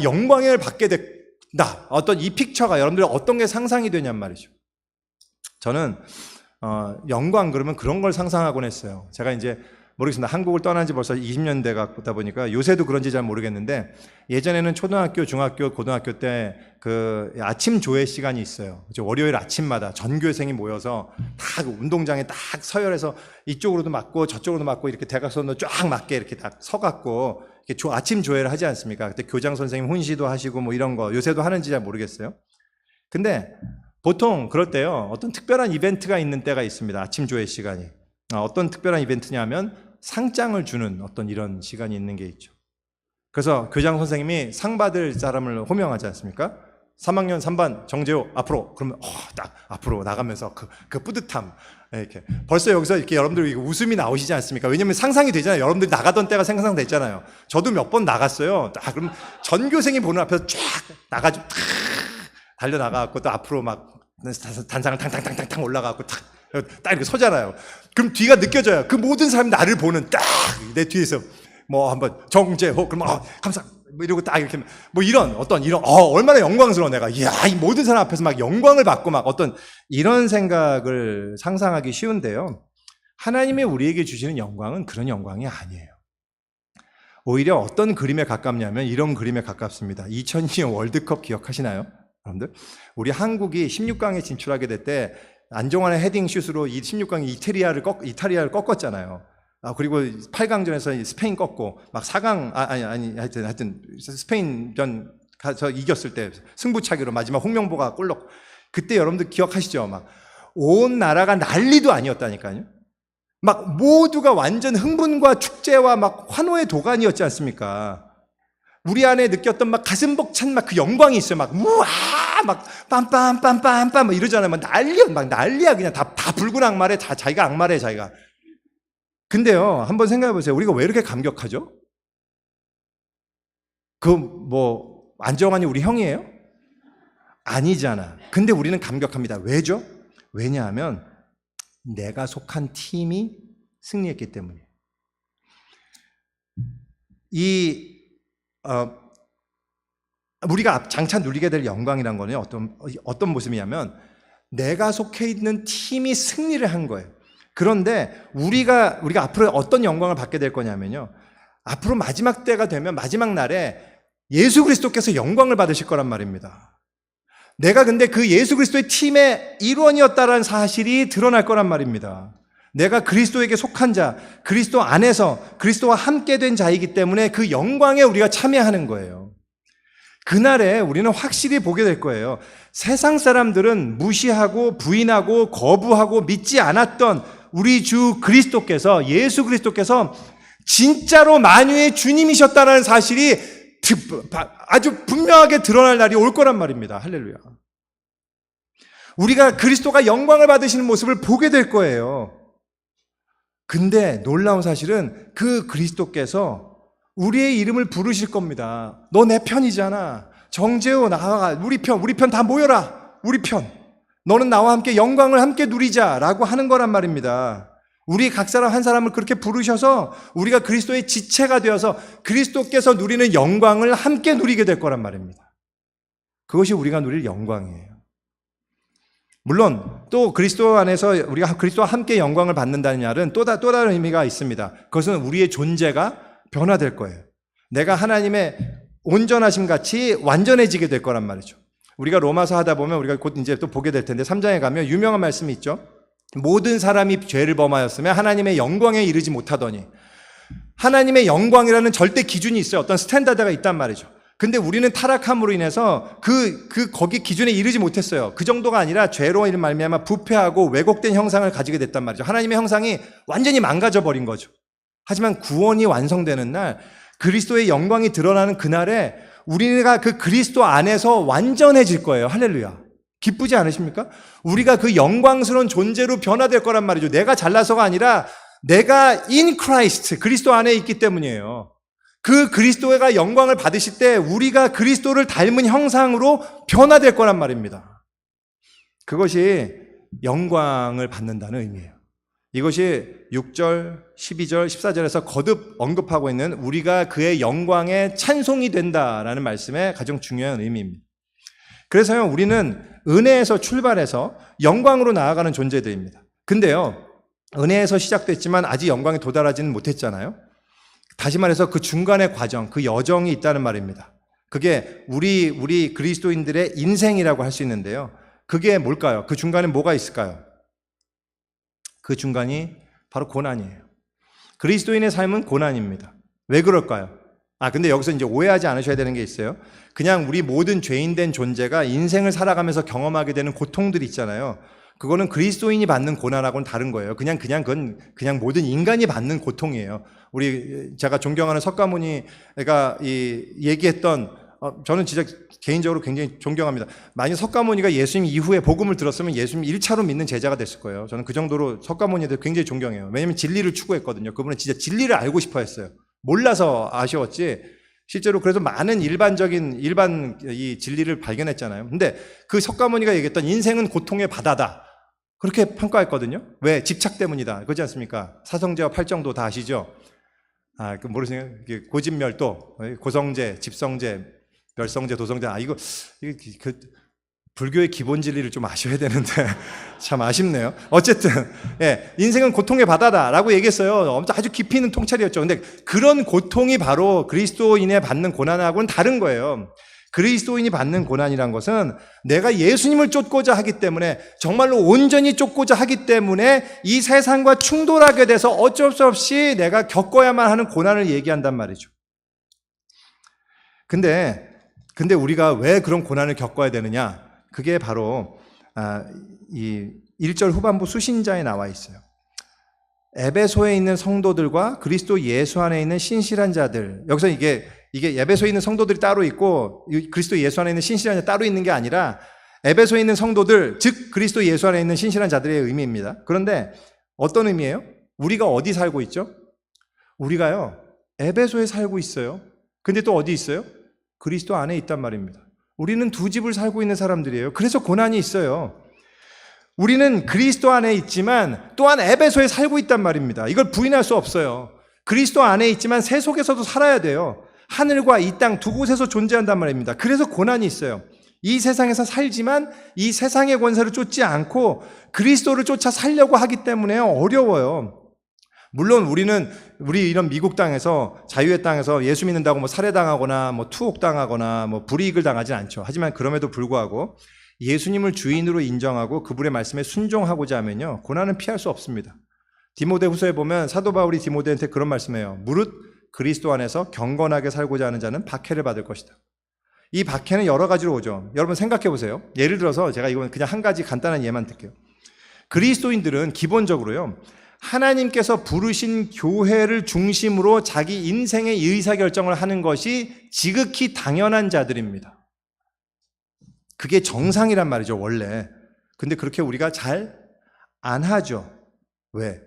영광을 받게 된다. 어떤 이 픽처가 여러분들 어떤 게 상상이 되냔 말이죠. 저는 영광 그러면 그런 걸 상상하곤 했어요. 제가 이제 모르겠습니다. 한국을 떠난 지 벌써 20년 되다 보니까 요새도 그런지 잘 모르겠는데 예전에는 초등학교, 중학교, 고등학교 때 그 아침 조회 시간이 있어요. 월요일 아침마다 전교생이 모여서 다 운동장에 딱 서열해서 이쪽으로도 맞고 저쪽으로도 맞고 이렇게 대각선으로 쫙 맞게 이렇게 딱 서갖고 이렇게 아침 조회를 하지 않습니까? 그때 교장 선생님 훈시도 하시고 뭐 이런 거 요새도 하는지 잘 모르겠어요. 근데 보통 그럴 때요, 어떤 특별한 이벤트가 있는 때가 있습니다. 아침 조회 시간이. 어떤 특별한 이벤트냐면 상장을 주는 어떤 이런 시간이 있는 게 있죠. 그래서 교장 선생님이 상 받을 사람을 호명하지 않습니까? 3학년 3반 정재호 앞으로. 그러면 딱 앞으로 나가면서 그 뿌듯함. 이렇게 벌써 여기서 이렇게 여러분들 웃음이 나오시지 않습니까? 왜냐면 상상이 되잖아요. 여러분들이 나가던 때가 상상됐잖아요. 저도 몇 번 나갔어요. 딱 그럼 전교생이 보는 앞에서 쫙 나가지고 탁 달려 나가고 또 앞으로 막 단상을 탕탕탕탕 올라가고 딱 이렇게 서잖아요. 그럼 뒤가 느껴져요. 그 모든 사람이 나를 보는 딱 내 뒤에서 뭐 한번 정재호 그러면 감사 뭐 이러고 딱 이렇게 뭐 이런 얼마나 영광스러워 내가. 이야, 이 모든 사람 앞에서 막 영광을 받고 막 어떤 이런 생각을 상상하기 쉬운데요. 하나님의 우리에게 주시는 영광은 그런 영광이 아니에요. 오히려 어떤 그림에 가깝냐면 이런 그림에 가깝습니다. 2002년 월드컵 기억하시나요? 여러분들? 우리 한국이 16강에 진출하게 될 때 안정환의 헤딩슛으로 이 16강에 이탈리아를 꺾었잖아요. 그리고 8강전에서 스페인 꺾고 막 4강 하여튼 스페인전 가서 이겼을 때 승부차기로 마지막 홍명보가 골 넣고 그때 여러분들 기억하시죠? 막 온 나라가 난리도 아니었다니까요. 막 모두가 완전 흥분과 축제와 막 환호의 도가니였지 않습니까? 우리 안에 느꼈던 막 가슴 벅찬 막 그 영광이 있어요. 막 우와 막 빰빰빰빰빰 막 이러잖아요. 막 난리야 그냥 다 붉은 악마래. 다 자기가 악마래 자기가. 근데요 한번 생각해 보세요. 우리가 왜 이렇게 감격하죠? 그 뭐 안정환이 우리 형이에요? 아니잖아. 근데 우리는 감격합니다. 왜죠? 왜냐하면 내가 속한 팀이 승리했기 때문이에요. 우리가 장차 누리게 될 영광이란 거는 어떤 모습이냐면 내가 속해 있는 팀이 승리를 한 거예요. 그런데 우리가 앞으로 어떤 영광을 받게 될 거냐면요. 앞으로 마지막 때가 되면 마지막 날에 예수 그리스도께서 영광을 받으실 거란 말입니다. 내가 근데 그 예수 그리스도의 팀의 일원이었다라는 사실이 드러날 거란 말입니다. 내가 그리스도에게 속한 자, 그리스도 안에서 그리스도와 함께 된 자이기 때문에 그 영광에 우리가 참여하는 거예요. 그날에 우리는 확실히 보게 될 거예요. 세상 사람들은 무시하고 부인하고 거부하고 믿지 않았던 우리 주 그리스도께서, 예수 그리스도께서 진짜로 만유의 주님이셨다는 사실이 아주 분명하게 드러날 날이 올 거란 말입니다. 할렐루야. 우리가 그리스도가 영광을 받으시는 모습을 보게 될 거예요. 근데 놀라운 사실은 그 그리스도께서 우리의 이름을 부르실 겁니다. 너 내 편이잖아. 정재호 나와. 우리 편 다 모여라. 우리 편. 너는 나와 함께 영광을 함께 누리자라고 하는 거란 말입니다. 우리 각 사람 한 사람을 그렇게 부르셔서 우리가 그리스도의 지체가 되어서 그리스도께서 누리는 영광을 함께 누리게 될 거란 말입니다. 그것이 우리가 누릴 영광이에요. 물론 또 그리스도 안에서 우리가 그리스도와 함께 영광을 받는다는 말은 또 다른 의미가 있습니다. 그것은 우리의 존재가 변화될 거예요. 내가 하나님의 온전하심 같이 완전해지게 될 거란 말이죠. 우리가 로마서 하다 보면 우리가 곧 이제 또 보게 될 텐데 3장에 가면 유명한 말씀이 있죠. 모든 사람이 죄를 범하였으며 하나님의 영광에 이르지 못하더니, 하나님의 영광이라는 절대 기준이 있어요. 어떤 스탠다드가 있단 말이죠. 근데 우리는 타락함으로 인해서 거기 기준에 이르지 못했어요. 그 정도가 아니라 죄로 인한 말미암아 부패하고 왜곡된 형상을 가지게 됐단 말이죠. 하나님의 형상이 완전히 망가져 버린 거죠. 하지만 구원이 완성되는 날, 그리스도의 영광이 드러나는 그날에 우리가 그 그리스도 안에서 완전해질 거예요. 할렐루야. 기쁘지 않으십니까? 우리가 그 영광스러운 존재로 변화될 거란 말이죠. 내가 잘나서가 아니라 내가 in Christ, 그리스도 안에 있기 때문이에요. 그 그리스도가 영광을 받으실 때 우리가 그리스도를 닮은 형상으로 변화될 거란 말입니다. 그것이 영광을 받는다는 의미예요. 이것이 6절, 12절, 14절에서 거듭 언급하고 있는 우리가 그의 영광에 찬송이 된다라는 말씀의 가장 중요한 의미입니다. 그래서요, 우리는 은혜에서 출발해서 영광으로 나아가는 존재들입니다. 근데요, 은혜에서 시작됐지만 아직 영광에 도달하지는 못했잖아요. 다시 말해서 그 중간의 과정, 그 여정이 있다는 말입니다. 그게 우리 그리스도인들의 인생이라고 할 수 있는데요. 그게 뭘까요? 그 중간에 뭐가 있을까요? 그 중간이 바로 고난이에요. 그리스도인의 삶은 고난입니다. 왜 그럴까요? 근데 여기서 이제 오해하지 않으셔야 되는 게 있어요. 그냥 우리 모든 죄인된 존재가 인생을 살아가면서 경험하게 되는 고통들이 있잖아요. 그거는 그리스도인이 받는 고난하고는 다른 거예요. 그건 모든 인간이 받는 고통이에요. 제가 존경하는 석가모니가 얘기했던, 저는 진짜 개인적으로 굉장히 존경합니다. 만약 석가모니가 예수님 이후에 복음을 들었으면 예수님 1차로 믿는 제자가 됐을 거예요. 저는 그 정도로 석가모니를 굉장히 존경해요. 왜냐하면 진리를 추구했거든요. 그분은 진짜 진리를 알고 싶어 했어요. 몰라서 아쉬웠지, 실제로 그래도 많은 일반 이 진리를 발견했잖아요. 근데 그 석가모니가 얘기했던 인생은 고통의 바다다, 그렇게 평가했거든요. 왜? 집착 때문이다. 그렇지 않습니까? 사성제와 팔정도 다 아시죠? 모르세요? 고집멸도, 고성제, 집성제, 멸성제, 도성제. 불교의 기본 진리를 좀 아셔야 되는데 참 아쉽네요. 어쨌든 인생은 고통의 바다다라고 얘기했어요. 아주 깊이 있는 통찰이었죠. 근데 그런 고통이 바로 그리스도인이 받는 고난하고는 다른 거예요. 그리스도인이 받는 고난이란 것은 내가 예수님을 쫓고자 하기 때문에, 정말로 온전히 쫓고자 하기 때문에 이 세상과 충돌하게 돼서 어쩔 수 없이 내가 겪어야만 하는 고난을 얘기한단 말이죠. 근데 우리가 왜 그런 고난을 겪어야 되느냐? 그게 바로 이 1절 후반부 수신자에 나와 있어요. 에베소에 있는 성도들과 그리스도 예수 안에 있는 신실한 자들. 여기서 이게 에베소에 있는 성도들이 따로 있고 그리스도 예수 안에 있는 신실한 자 따로 있는 게 아니라 에베소에 있는 성도들, 즉 그리스도 예수 안에 있는 신실한 자들의 의미입니다. 그런데 어떤 의미예요? 우리가 어디 살고 있죠? 우리가요, 에베소에 살고 있어요. 근데 또 어디 있어요? 그리스도 안에 있단 말입니다. 우리는 두 집을 살고 있는 사람들이에요. 그래서 고난이 있어요. 우리는 그리스도 안에 있지만 또한 에베소에 살고 있단 말입니다. 이걸 부인할 수 없어요. 그리스도 안에 있지만 새 속에서도 살아야 돼요. 하늘과 이 땅 두 곳에서 존재한단 말입니다. 그래서 고난이 있어요. 이 세상에서 살지만 이 세상의 권세를 쫓지 않고 그리스도를 쫓아 살려고 하기 때문에 어려워요. 물론 우리 이런 미국 땅에서, 자유의 땅에서 예수 믿는다고 뭐 살해당하거나 뭐 투옥당하거나 뭐 불이익을 당하진 않죠. 하지만 그럼에도 불구하고 예수님을 주인으로 인정하고 그분의 말씀에 순종하고자 하면요, 고난은 피할 수 없습니다. 디모데후서에 보면 사도 바울이 디모데한테 그런 말씀해요. 무릇 그리스도 안에서 경건하게 살고자 하는 자는 박해를 받을 것이다. 이 박해는 여러 가지로 오죠. 여러분 생각해 보세요. 예를 들어서 제가 이건 그냥 한 가지 간단한 예만 들게요. 그리스도인들은 기본적으로요, 하나님께서 부르신 교회를 중심으로 자기 인생의 의사결정을 하는 것이 지극히 당연한 자들입니다. 그게 정상이란 말이죠, 원래. 근데 그렇게 우리가 잘 안 하죠. 왜?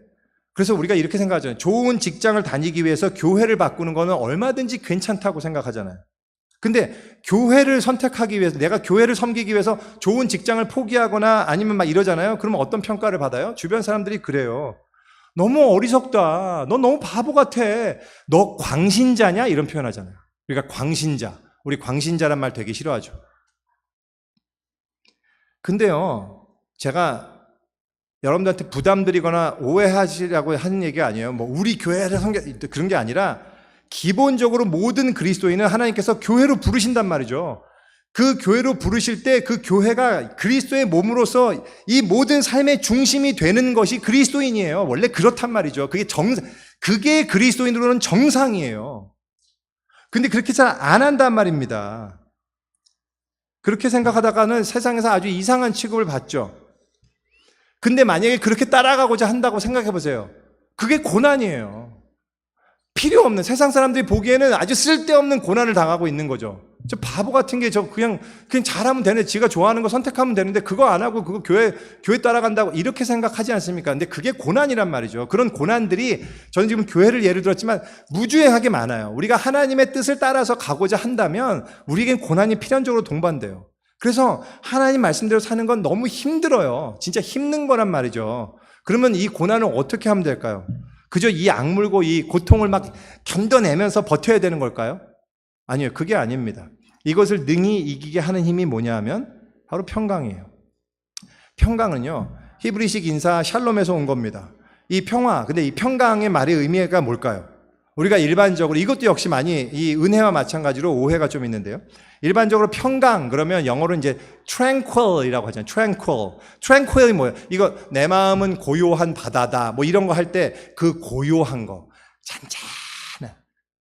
그래서 우리가 이렇게 생각하잖아요. 좋은 직장을 다니기 위해서 교회를 바꾸는 거는 얼마든지 괜찮다고 생각하잖아요. 근데 교회를 선택하기 위해서, 내가 교회를 섬기기 위해서 좋은 직장을 포기하거나 아니면 막 이러잖아요. 그러면 어떤 평가를 받아요? 주변 사람들이 그래요. 너무 어리석다. 너 너무 바보 같아. 너 광신자냐? 이런 표현 하잖아요. 그러니까 광신자. 우리 광신자란 말 되게 싫어하죠. 근데요, 제가 여러분들한테 부담드리거나 오해하시라고 하는 얘기가 아니에요. 뭐 우리 교회를 그런 게 아니라 기본적으로 모든 그리스도인은 하나님께서 교회로 부르신단 말이죠. 그 교회로 부르실 때 그 교회가 그리스도의 몸으로서 이 모든 삶의 중심이 되는 것이 그리스도인이에요. 원래 그렇단 말이죠. 그게 그리스도인으로는 정상이에요. 근데 그렇게 잘 안 한단 말입니다. 그렇게 생각하다가는 세상에서 아주 이상한 취급을 받죠. 근데 만약에 그렇게 따라가고자 한다고 생각해 보세요. 그게 고난이에요. 필요 없는, 세상 사람들이 보기에는 아주 쓸데없는 고난을 당하고 있는 거죠. 저 바보 같은 게 그냥 잘하면 되네. 지가 좋아하는 거 선택하면 되는데 그거 안 하고 그거 교회 따라간다고 이렇게 생각하지 않습니까? 근데 그게 고난이란 말이죠. 그런 고난들이, 저는 지금 교회를 예를 들었지만 무주행하게 많아요. 우리가 하나님의 뜻을 따라서 가고자 한다면 우리에겐 고난이 필연적으로 동반돼요. 그래서 하나님 말씀대로 사는 건 너무 힘들어요. 진짜 힘든 거란 말이죠. 그러면 이 고난을 어떻게 하면 될까요? 그저 이 악물고 이 고통을 막 견뎌내면서 버텨야 되는 걸까요? 아니요, 그게 아닙니다. 이것을 능히 이기게 하는 힘이 뭐냐 하면 바로 평강이에요. 평강은요, 히브리식 인사 샬롬에서 온 겁니다. 이 평화, 근데 이 평강의 말의 의미가 뭘까요? 우리가 일반적으로, 이것도 역시 많이 이 은혜와 마찬가지로 오해가 좀 있는데요. 일반적으로 평강 그러면 영어로 이제 tranquil이라고 하잖아요. tranquil이 뭐예요? 이거 내 마음은 고요한 바다다. 뭐 이런 거 할 때 그 고요한 거, 잔잔한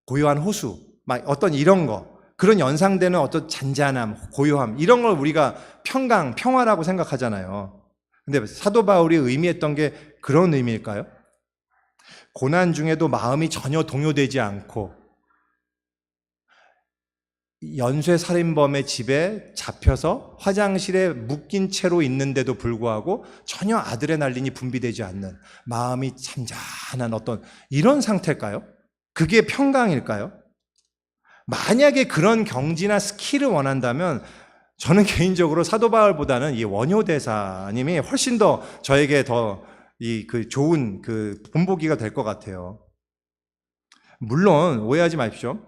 고요한 호수, 막 어떤 이런 거, 그런 연상되는 어떤 잔잔함, 고요함, 이런 걸 우리가 평강, 평화라고 생각하잖아요. 근데 사도 바울이 의미했던 게 그런 의미일까요? 고난 중에도 마음이 전혀 동요되지 않고 연쇄 살인범의 집에 잡혀서 화장실에 묶인 채로 있는데도 불구하고 전혀 아드레날린이 분비되지 않는 마음이 잠잠한 어떤 이런 상태일까요? 그게 평강일까요? 만약에 그런 경지나 스킬을 원한다면 저는 개인적으로 사도 바울보다는 이 원효대사님이 훨씬 더 저에게 더 좋은 본보기가 될 것 같아요. 물론 오해하지 마십시오.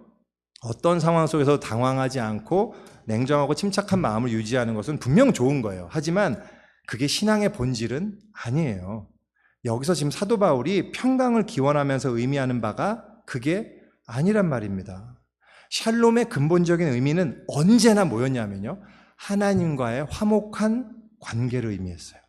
어떤 상황 속에서 당황하지 않고 냉정하고 침착한 마음을 유지하는 것은 분명 좋은 거예요. 하지만 그게 신앙의 본질은 아니에요. 여기서 지금 사도 바울이 평강을 기원하면서 의미하는 바가 그게 아니란 말입니다. 샬롬의 근본적인 의미는 언제나 뭐였냐면요, 하나님과의 화목한 관계를 의미했어요.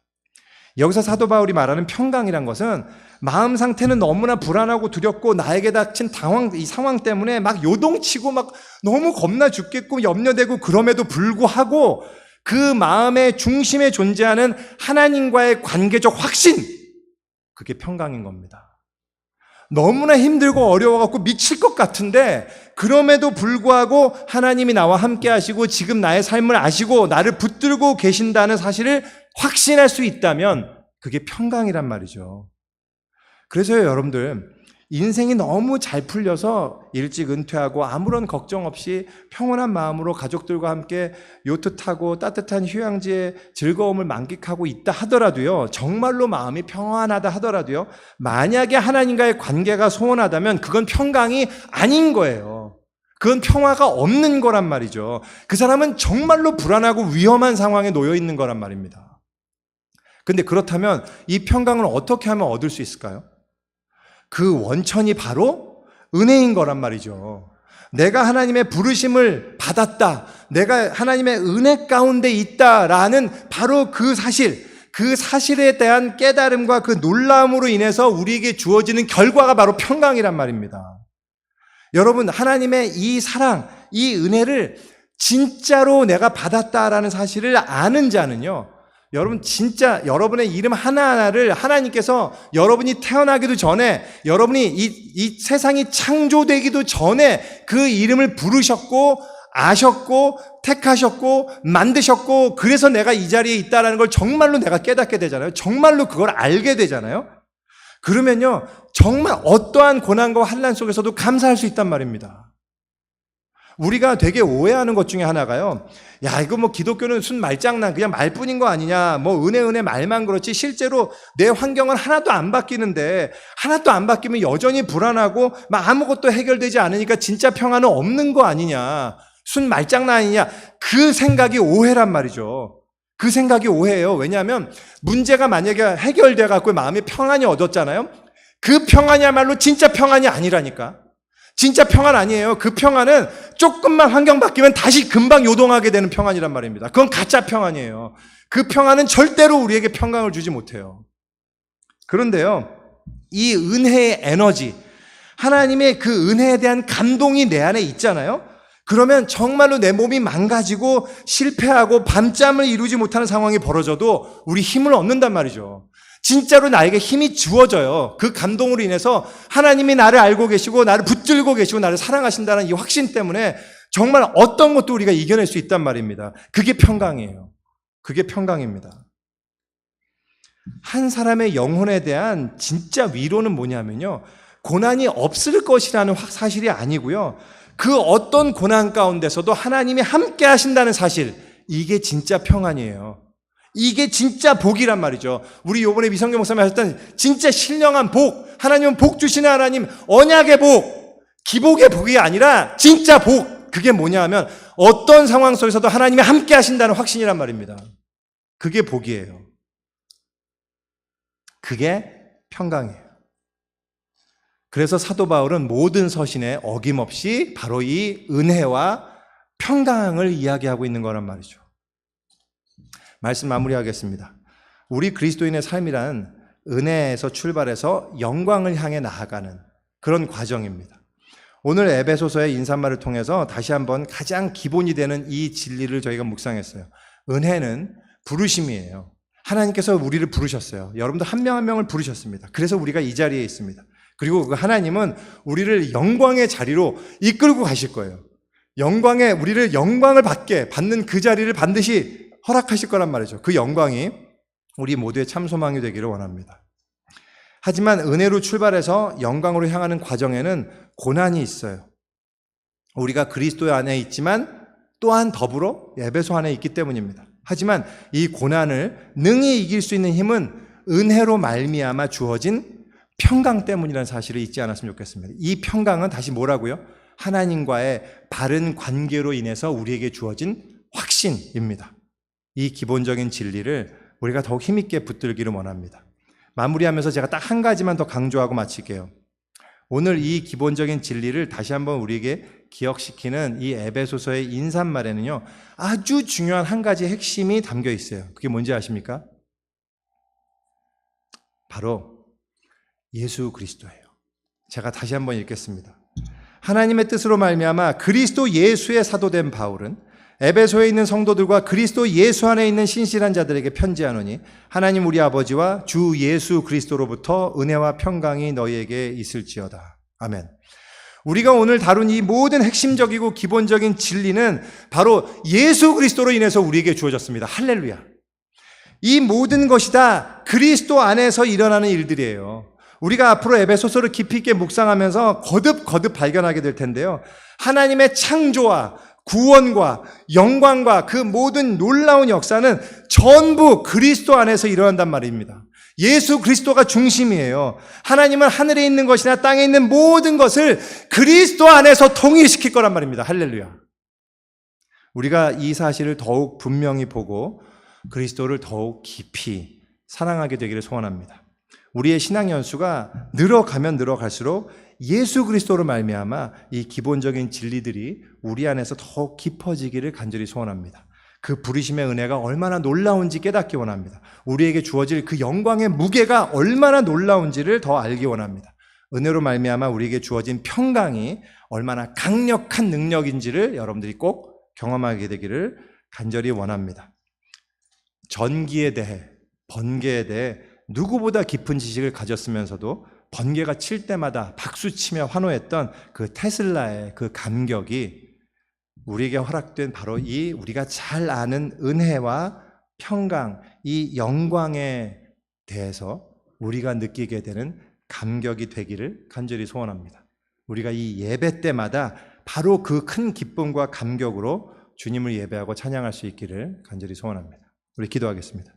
여기서 사도 바울이 말하는 평강이란 것은 마음 상태는 너무나 불안하고 두렵고 나에게 닥친 이 상황 때문에 막 요동치고 막 너무 겁나 죽겠고 염려되고, 그럼에도 불구하고 그 마음의 중심에 존재하는 하나님과의 관계적 확신, 그게 평강인 겁니다. 너무나 힘들고 어려워갖고 미칠 것 같은데 그럼에도 불구하고 하나님이 나와 함께 하시고 지금 나의 삶을 아시고 나를 붙들고 계신다는 사실을 확신할 수 있다면 그게 평강이란 말이죠. 그래서요, 여러분들, 인생이 너무 잘 풀려서 일찍 은퇴하고 아무런 걱정 없이 평온한 마음으로 가족들과 함께 요트 타고 따뜻한 휴양지의 즐거움을 만끽하고 있다 하더라도요, 정말로 마음이 평안하다 하더라도요, 만약에 하나님과의 관계가 소원하다면 그건 평강이 아닌 거예요. 그건 평화가 없는 거란 말이죠. 그 사람은 정말로 불안하고 위험한 상황에 놓여 있는 거란 말입니다. 근데 그렇다면 이 평강을 어떻게 하면 얻을 수 있을까요? 그 원천이 바로 은혜인 거란 말이죠. 내가 하나님의 부르심을 받았다, 내가 하나님의 은혜 가운데 있다라는 바로 그 사실에 대한 깨달음과 그 놀라움으로 인해서 우리에게 주어지는 결과가 바로 평강이란 말입니다. 여러분, 하나님의 이 사랑, 이 은혜를 진짜로 내가 받았다라는 사실을 아는 자는요, 여러분 진짜 여러분의 이름 하나하나를 하나님께서 여러분이 태어나기도 전에, 여러분이 이 세상이 창조되기도 전에 그 이름을 부르셨고 아셨고 택하셨고 만드셨고, 그래서 내가 이 자리에 있다는 걸 정말로 내가 깨닫게 되잖아요. 정말로 그걸 알게 되잖아요. 그러면요, 정말 어떠한 고난과 환난 속에서도 감사할 수 있단 말입니다. 우리가 되게 오해하는 것 중에 하나가요, 야, 이거 뭐 기독교는 순 말장난, 그냥 말뿐인 거 아니냐, 뭐 은혜 말만 그렇지 실제로 내 환경은 하나도 안 바뀌는데, 하나도 안 바뀌면 여전히 불안하고 막 아무것도 해결되지 않으니까 진짜 평안은 없는 거 아니냐, 순 말장난 아니냐, 그 생각이 오해란 말이죠. 그 생각이 오해예요. 왜냐하면 문제가 만약에 해결돼 갖고 마음의 평안이 얻었잖아요, 그 평안이야말로 진짜 평안이 아니라니까. 진짜 평안 아니에요. 그 평안은 조금만 환경 바뀌면 다시 금방 요동하게 되는 평안이란 말입니다. 그건 가짜 평안이에요. 그 평안은 절대로 우리에게 평강을 주지 못해요. 그런데요, 이 은혜의 에너지, 하나님의 그 은혜에 대한 감동이 내 안에 있잖아요. 그러면 정말로 내 몸이 망가지고 실패하고 밤잠을 이루지 못하는 상황이 벌어져도 우리 힘을 얻는단 말이죠. 진짜로 나에게 힘이 주어져요. 그 감동으로 인해서 하나님이 나를 알고 계시고 나를 붙들고 계시고 나를 사랑하신다는 이 확신 때문에 정말 어떤 것도 우리가 이겨낼 수 있단 말입니다. 그게 평강이에요. 그게 평강입니다. 한 사람의 영혼에 대한 진짜 위로는 뭐냐면요, 고난이 없을 것이라는 사실이 아니고요, 그 어떤 고난 가운데서도 하나님이 함께 하신다는 사실, 이게 진짜 평안이에요. 이게 진짜 복이란 말이죠. 우리 요번에 미성경 목사님 하셨던 진짜 신령한 복, 하나님은 복 주시는 하나님, 언약의 복, 기복의 복이 아니라 진짜 복. 그게 뭐냐 하면 어떤 상황 속에서도 하나님이 함께 하신다는 확신이란 말입니다. 그게 복이에요. 그게 평강이에요. 그래서 사도 바울은 모든 서신에 어김없이 바로 이 은혜와 평강을 이야기하고 있는 거란 말이죠. 말씀 마무리하겠습니다. 우리 그리스도인의 삶이란 은혜에서 출발해서 영광을 향해 나아가는 그런 과정입니다. 오늘 에베소서의 인사말을 통해서 다시 한번 가장 기본이 되는 이 진리를 저희가 묵상했어요. 은혜는 부르심이에요. 하나님께서 우리를 부르셨어요. 여러분도 한 명 한 명을 부르셨습니다. 그래서 우리가 이 자리에 있습니다. 그리고 그 하나님은 우리를 영광의 자리로 이끌고 가실 거예요. 우리를 영광을 받는 그 자리를 반드시 허락하실 거란 말이죠. 그 영광이 우리 모두의 참 소망이 되기를 원합니다. 하지만 은혜로 출발해서 영광으로 향하는 과정에는 고난이 있어요. 우리가 그리스도 안에 있지만 또한 더불어 에베소 안에 있기 때문입니다. 하지만 이 고난을 능히 이길 수 있는 힘은 은혜로 말미암아 주어진 평강 때문이라는 사실을 잊지 않았으면 좋겠습니다. 이 평강은 다시 뭐라고요? 하나님과의 바른 관계로 인해서 우리에게 주어진 확신입니다. 이 기본적인 진리를 우리가 더욱 힘있게 붙들기를 원합니다. 마무리하면서 제가 딱 한 가지만 더 강조하고 마칠게요. 오늘 이 기본적인 진리를 다시 한번 우리에게 기억시키는 이 에베소서의 인사말에는요, 아주 중요한 한 가지 핵심이 담겨 있어요. 그게 뭔지 아십니까? 바로 예수 그리스도예요. 제가 다시 한번 읽겠습니다. 하나님의 뜻으로 말미암아 그리스도 예수의 사도된 바울은 에베소에 있는 성도들과 그리스도 예수 안에 있는 신실한 자들에게 편지하노니 하나님 우리 아버지와 주 예수 그리스도로부터 은혜와 평강이 너희에게 있을지어다. 아멘. 우리가 오늘 다룬 이 모든 핵심적이고 기본적인 진리는 바로 예수 그리스도로 인해서 우리에게 주어졌습니다. 할렐루야. 이 모든 것이 다 그리스도 안에서 일어나는 일들이에요. 우리가 앞으로 에베소서를 깊이 있게 묵상하면서 거듭 발견하게 될 텐데요. 하나님의 창조와 구원과 영광과 그 모든 놀라운 역사는 전부 그리스도 안에서 일어난단 말입니다. 예수 그리스도가 중심이에요. 하나님은 하늘에 있는 것이나 땅에 있는 모든 것을 그리스도 안에서 통일시킬 거란 말입니다. 할렐루야. 우리가 이 사실을 더욱 분명히 보고 그리스도를 더욱 깊이 사랑하게 되기를 소원합니다. 우리의 신앙 연수가 늘어가면 늘어갈수록 예수 그리스도로 말미암아 이 기본적인 진리들이 우리 안에서 더욱 깊어지기를 간절히 소원합니다. 그 부르심의 은혜가 얼마나 놀라운지 깨닫기 원합니다. 우리에게 주어질 그 영광의 무게가 얼마나 놀라운지를 더 알기 원합니다. 은혜로 말미암아 우리에게 주어진 평강이 얼마나 강력한 능력인지를 여러분들이 꼭 경험하게 되기를 간절히 원합니다. 전기에 대해, 번개에 대해 누구보다 깊은 지식을 가졌으면서도 번개가 칠 때마다 박수치며 환호했던 그 테슬라의 그 감격이 우리에게 허락된 바로 이 우리가 잘 아는 은혜와 평강, 이 영광에 대해서 우리가 느끼게 되는 감격이 되기를 간절히 소원합니다. 우리가 이 예배 때마다 바로 그 큰 기쁨과 감격으로 주님을 예배하고 찬양할 수 있기를 간절히 소원합니다. 우리 기도하겠습니다.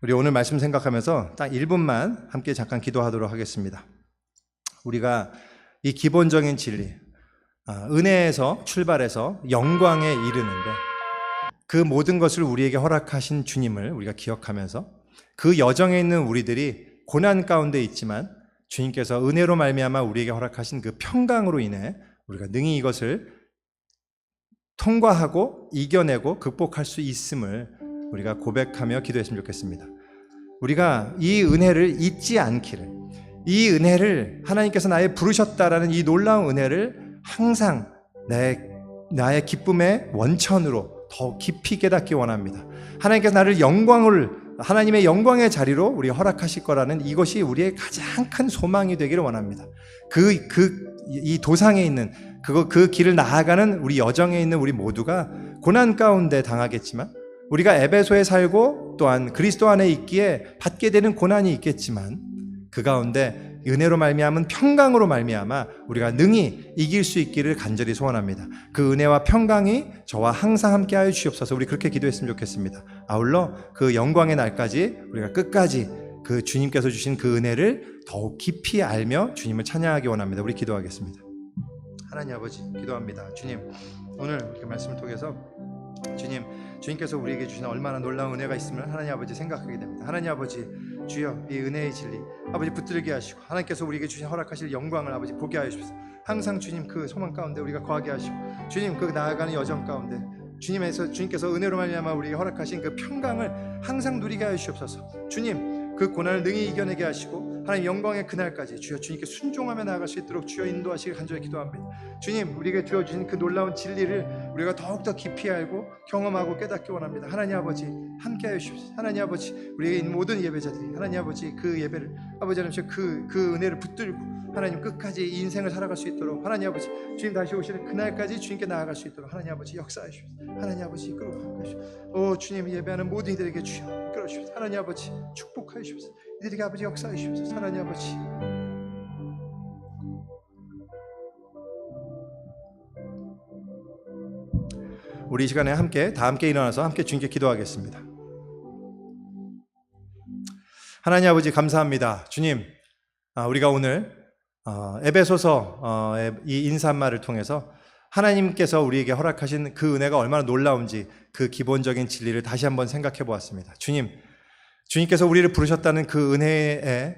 우리 오늘 말씀 생각하면서 딱 1분만 함께 잠깐 기도하도록 하겠습니다. 우리가 이 기본적인 진리, 은혜에서 출발해서 영광에 이르는데 그 모든 것을 우리에게 허락하신 주님을 우리가 기억하면서 그 여정에 있는 우리들이 고난 가운데 있지만 주님께서 은혜로 말미암아 우리에게 허락하신 그 평강으로 인해 우리가 능히 이것을 통과하고 이겨내고 극복할 수 있음을 우리가 고백하며 기도했으면 좋겠습니다. 우리가 이 은혜를 잊지 않기를, 이 은혜를 하나님께서 나의 부르셨다라는 이 놀라운 은혜를 항상 나의 기쁨의 원천으로 더 깊이 깨닫기 원합니다. 하나님께서 나를 하나님의 영광의 자리로 우리 허락하실 거라는 이것이 우리의 가장 큰 소망이 되기를 원합니다. 이 도상에 있는 그 길을 나아가는 우리 여정에 있는 우리 모두가 고난 가운데 당하겠지만 우리가 에베소에 살고 또한 그리스도 안에 있기에 받게 되는 고난이 있겠지만 그 가운데 은혜로 말미암은 평강으로 말미암아 우리가 능히 이길 수 있기를 간절히 소원합니다. 그 은혜와 평강이 저와 항상 함께하여 주시옵소서. 우리 그렇게 기도했으면 좋겠습니다. 아울러 그 영광의 날까지 우리가 끝까지 그 주님께서 주신 그 은혜를 더욱 깊이 알며 주님을 찬양하기 원합니다. 우리 기도하겠습니다. 하나님 아버지 기도합니다. 주님, 오늘 이렇게 말씀을 통해서 주님께서 우리에게 주신 얼마나 놀라운 은혜가 있으면 하나님 아버지 생각하게 됩니다. 하나님 아버지, 주여 이 은혜의 진리 아버지 붙들게 하시고 하나님께서 우리에게 주신 허락하실 영광을 아버지 보게 하여 주십시오. 항상 주님 그 소망 가운데 우리가 거하게 하시고 주님 그 나아가는 여정 가운데 주님께서 은혜로 말미암아 우리에게 허락하신 그 평강을 항상 누리게 하여 주시옵소서. 주님 그 고난을 능히 이겨내게 하시고 하나님 영광의 그날까지 주여 주님께 순종하며 나아갈 수 있도록 주여 인도하시길 간절히 기도합니다. 주님 우리에게 주어주신 그 놀라운 진리를 우리가 더욱더 깊이 알고 경험하고 깨닫기 원합니다. 하나님 아버지 함께하여 주십시오. 하나님 아버지 우리에게 있는 모든 예배자들이 하나님 아버지 그 예배를 아버지 하나님 그 은혜를 붙들고 하나님 끝까지 이 인생을 살아갈 수 있도록 하나님 아버지 주님 다시 오시는 그날까지 주님께 나아갈 수 있도록 하나님 아버지 역사하여 주십시오. 하나님 아버지 이끌어 주십시오. 주님 예배하는 모든 이들에게 주여 이끌어 주십시오. 하나님 아버지 축복하여 주십시오. 이들에게 아버지 역사하여 주십시오. 하나님 아버지 우리 이 시간에 다 함께 일어나서 함께 주님께 기도하겠습니다. 하나님 아버지 감사합니다. 주님, 우리가 오늘 에베소서 이 인사말을 통해서 하나님께서 우리에게 허락하신 그 은혜가 얼마나 놀라운지 그 기본적인 진리를 다시 한번 생각해 보았습니다. 주님께서 우리를 부르셨다는 그 은혜에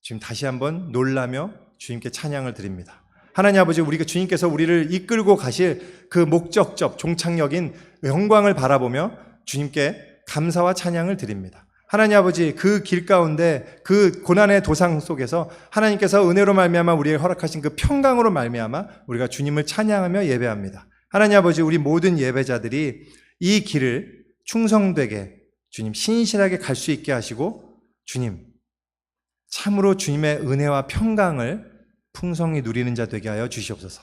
지금 다시 한번 놀라며 주님께 찬양을 드립니다. 하나님 아버지, 주님께서 우리를 이끌고 가실 그 목적적 종착역인 영광을 바라보며 주님께 감사와 찬양을 드립니다. 하나님 아버지, 그 길 가운데 그 고난의 도상 속에서 하나님께서 은혜로 말미암아 우리에게 허락하신 그 평강으로 말미암아 우리가 주님을 찬양하며 예배합니다. 하나님 아버지, 우리 모든 예배자들이 이 길을 충성되게 주님 신실하게 갈 수 있게 하시고 주님 참으로 주님의 은혜와 평강을 풍성히 누리는 자 되게 하여 주시옵소서.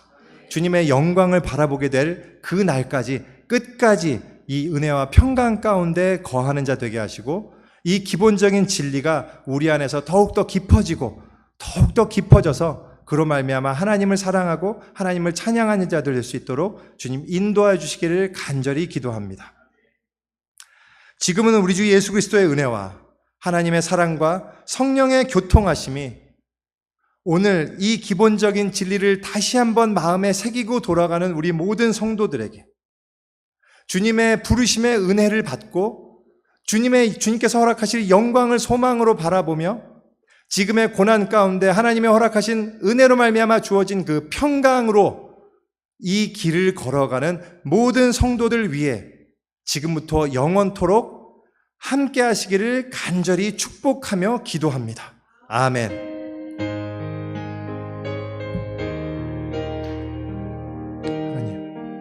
주님의 영광을 바라보게 될 그 날까지 끝까지 이 은혜와 평강 가운데 거하는 자 되게 하시고 이 기본적인 진리가 우리 안에서 더욱더 깊어지고 더욱더 깊어져서 그로 말미암아 하나님을 사랑하고 하나님을 찬양하는 자들 될 수 있도록 주님 인도하여 주시기를 간절히 기도합니다. 지금은 우리 주 예수 그리스도의 은혜와 하나님의 사랑과 성령의 교통하심이 오늘 이 기본적인 진리를 다시 한번 마음에 새기고 돌아가는 우리 모든 성도들에게 주님의 부르심의 은혜를 받고 주님께서 허락하실 영광을 소망으로 바라보며 지금의 고난 가운데 하나님의 허락하신 은혜로 말미암아 주어진 그 평강으로 이 길을 걸어가는 모든 성도들 위해 지금부터 영원토록 함께 하시기를 간절히 축복하며 기도합니다. 아멘.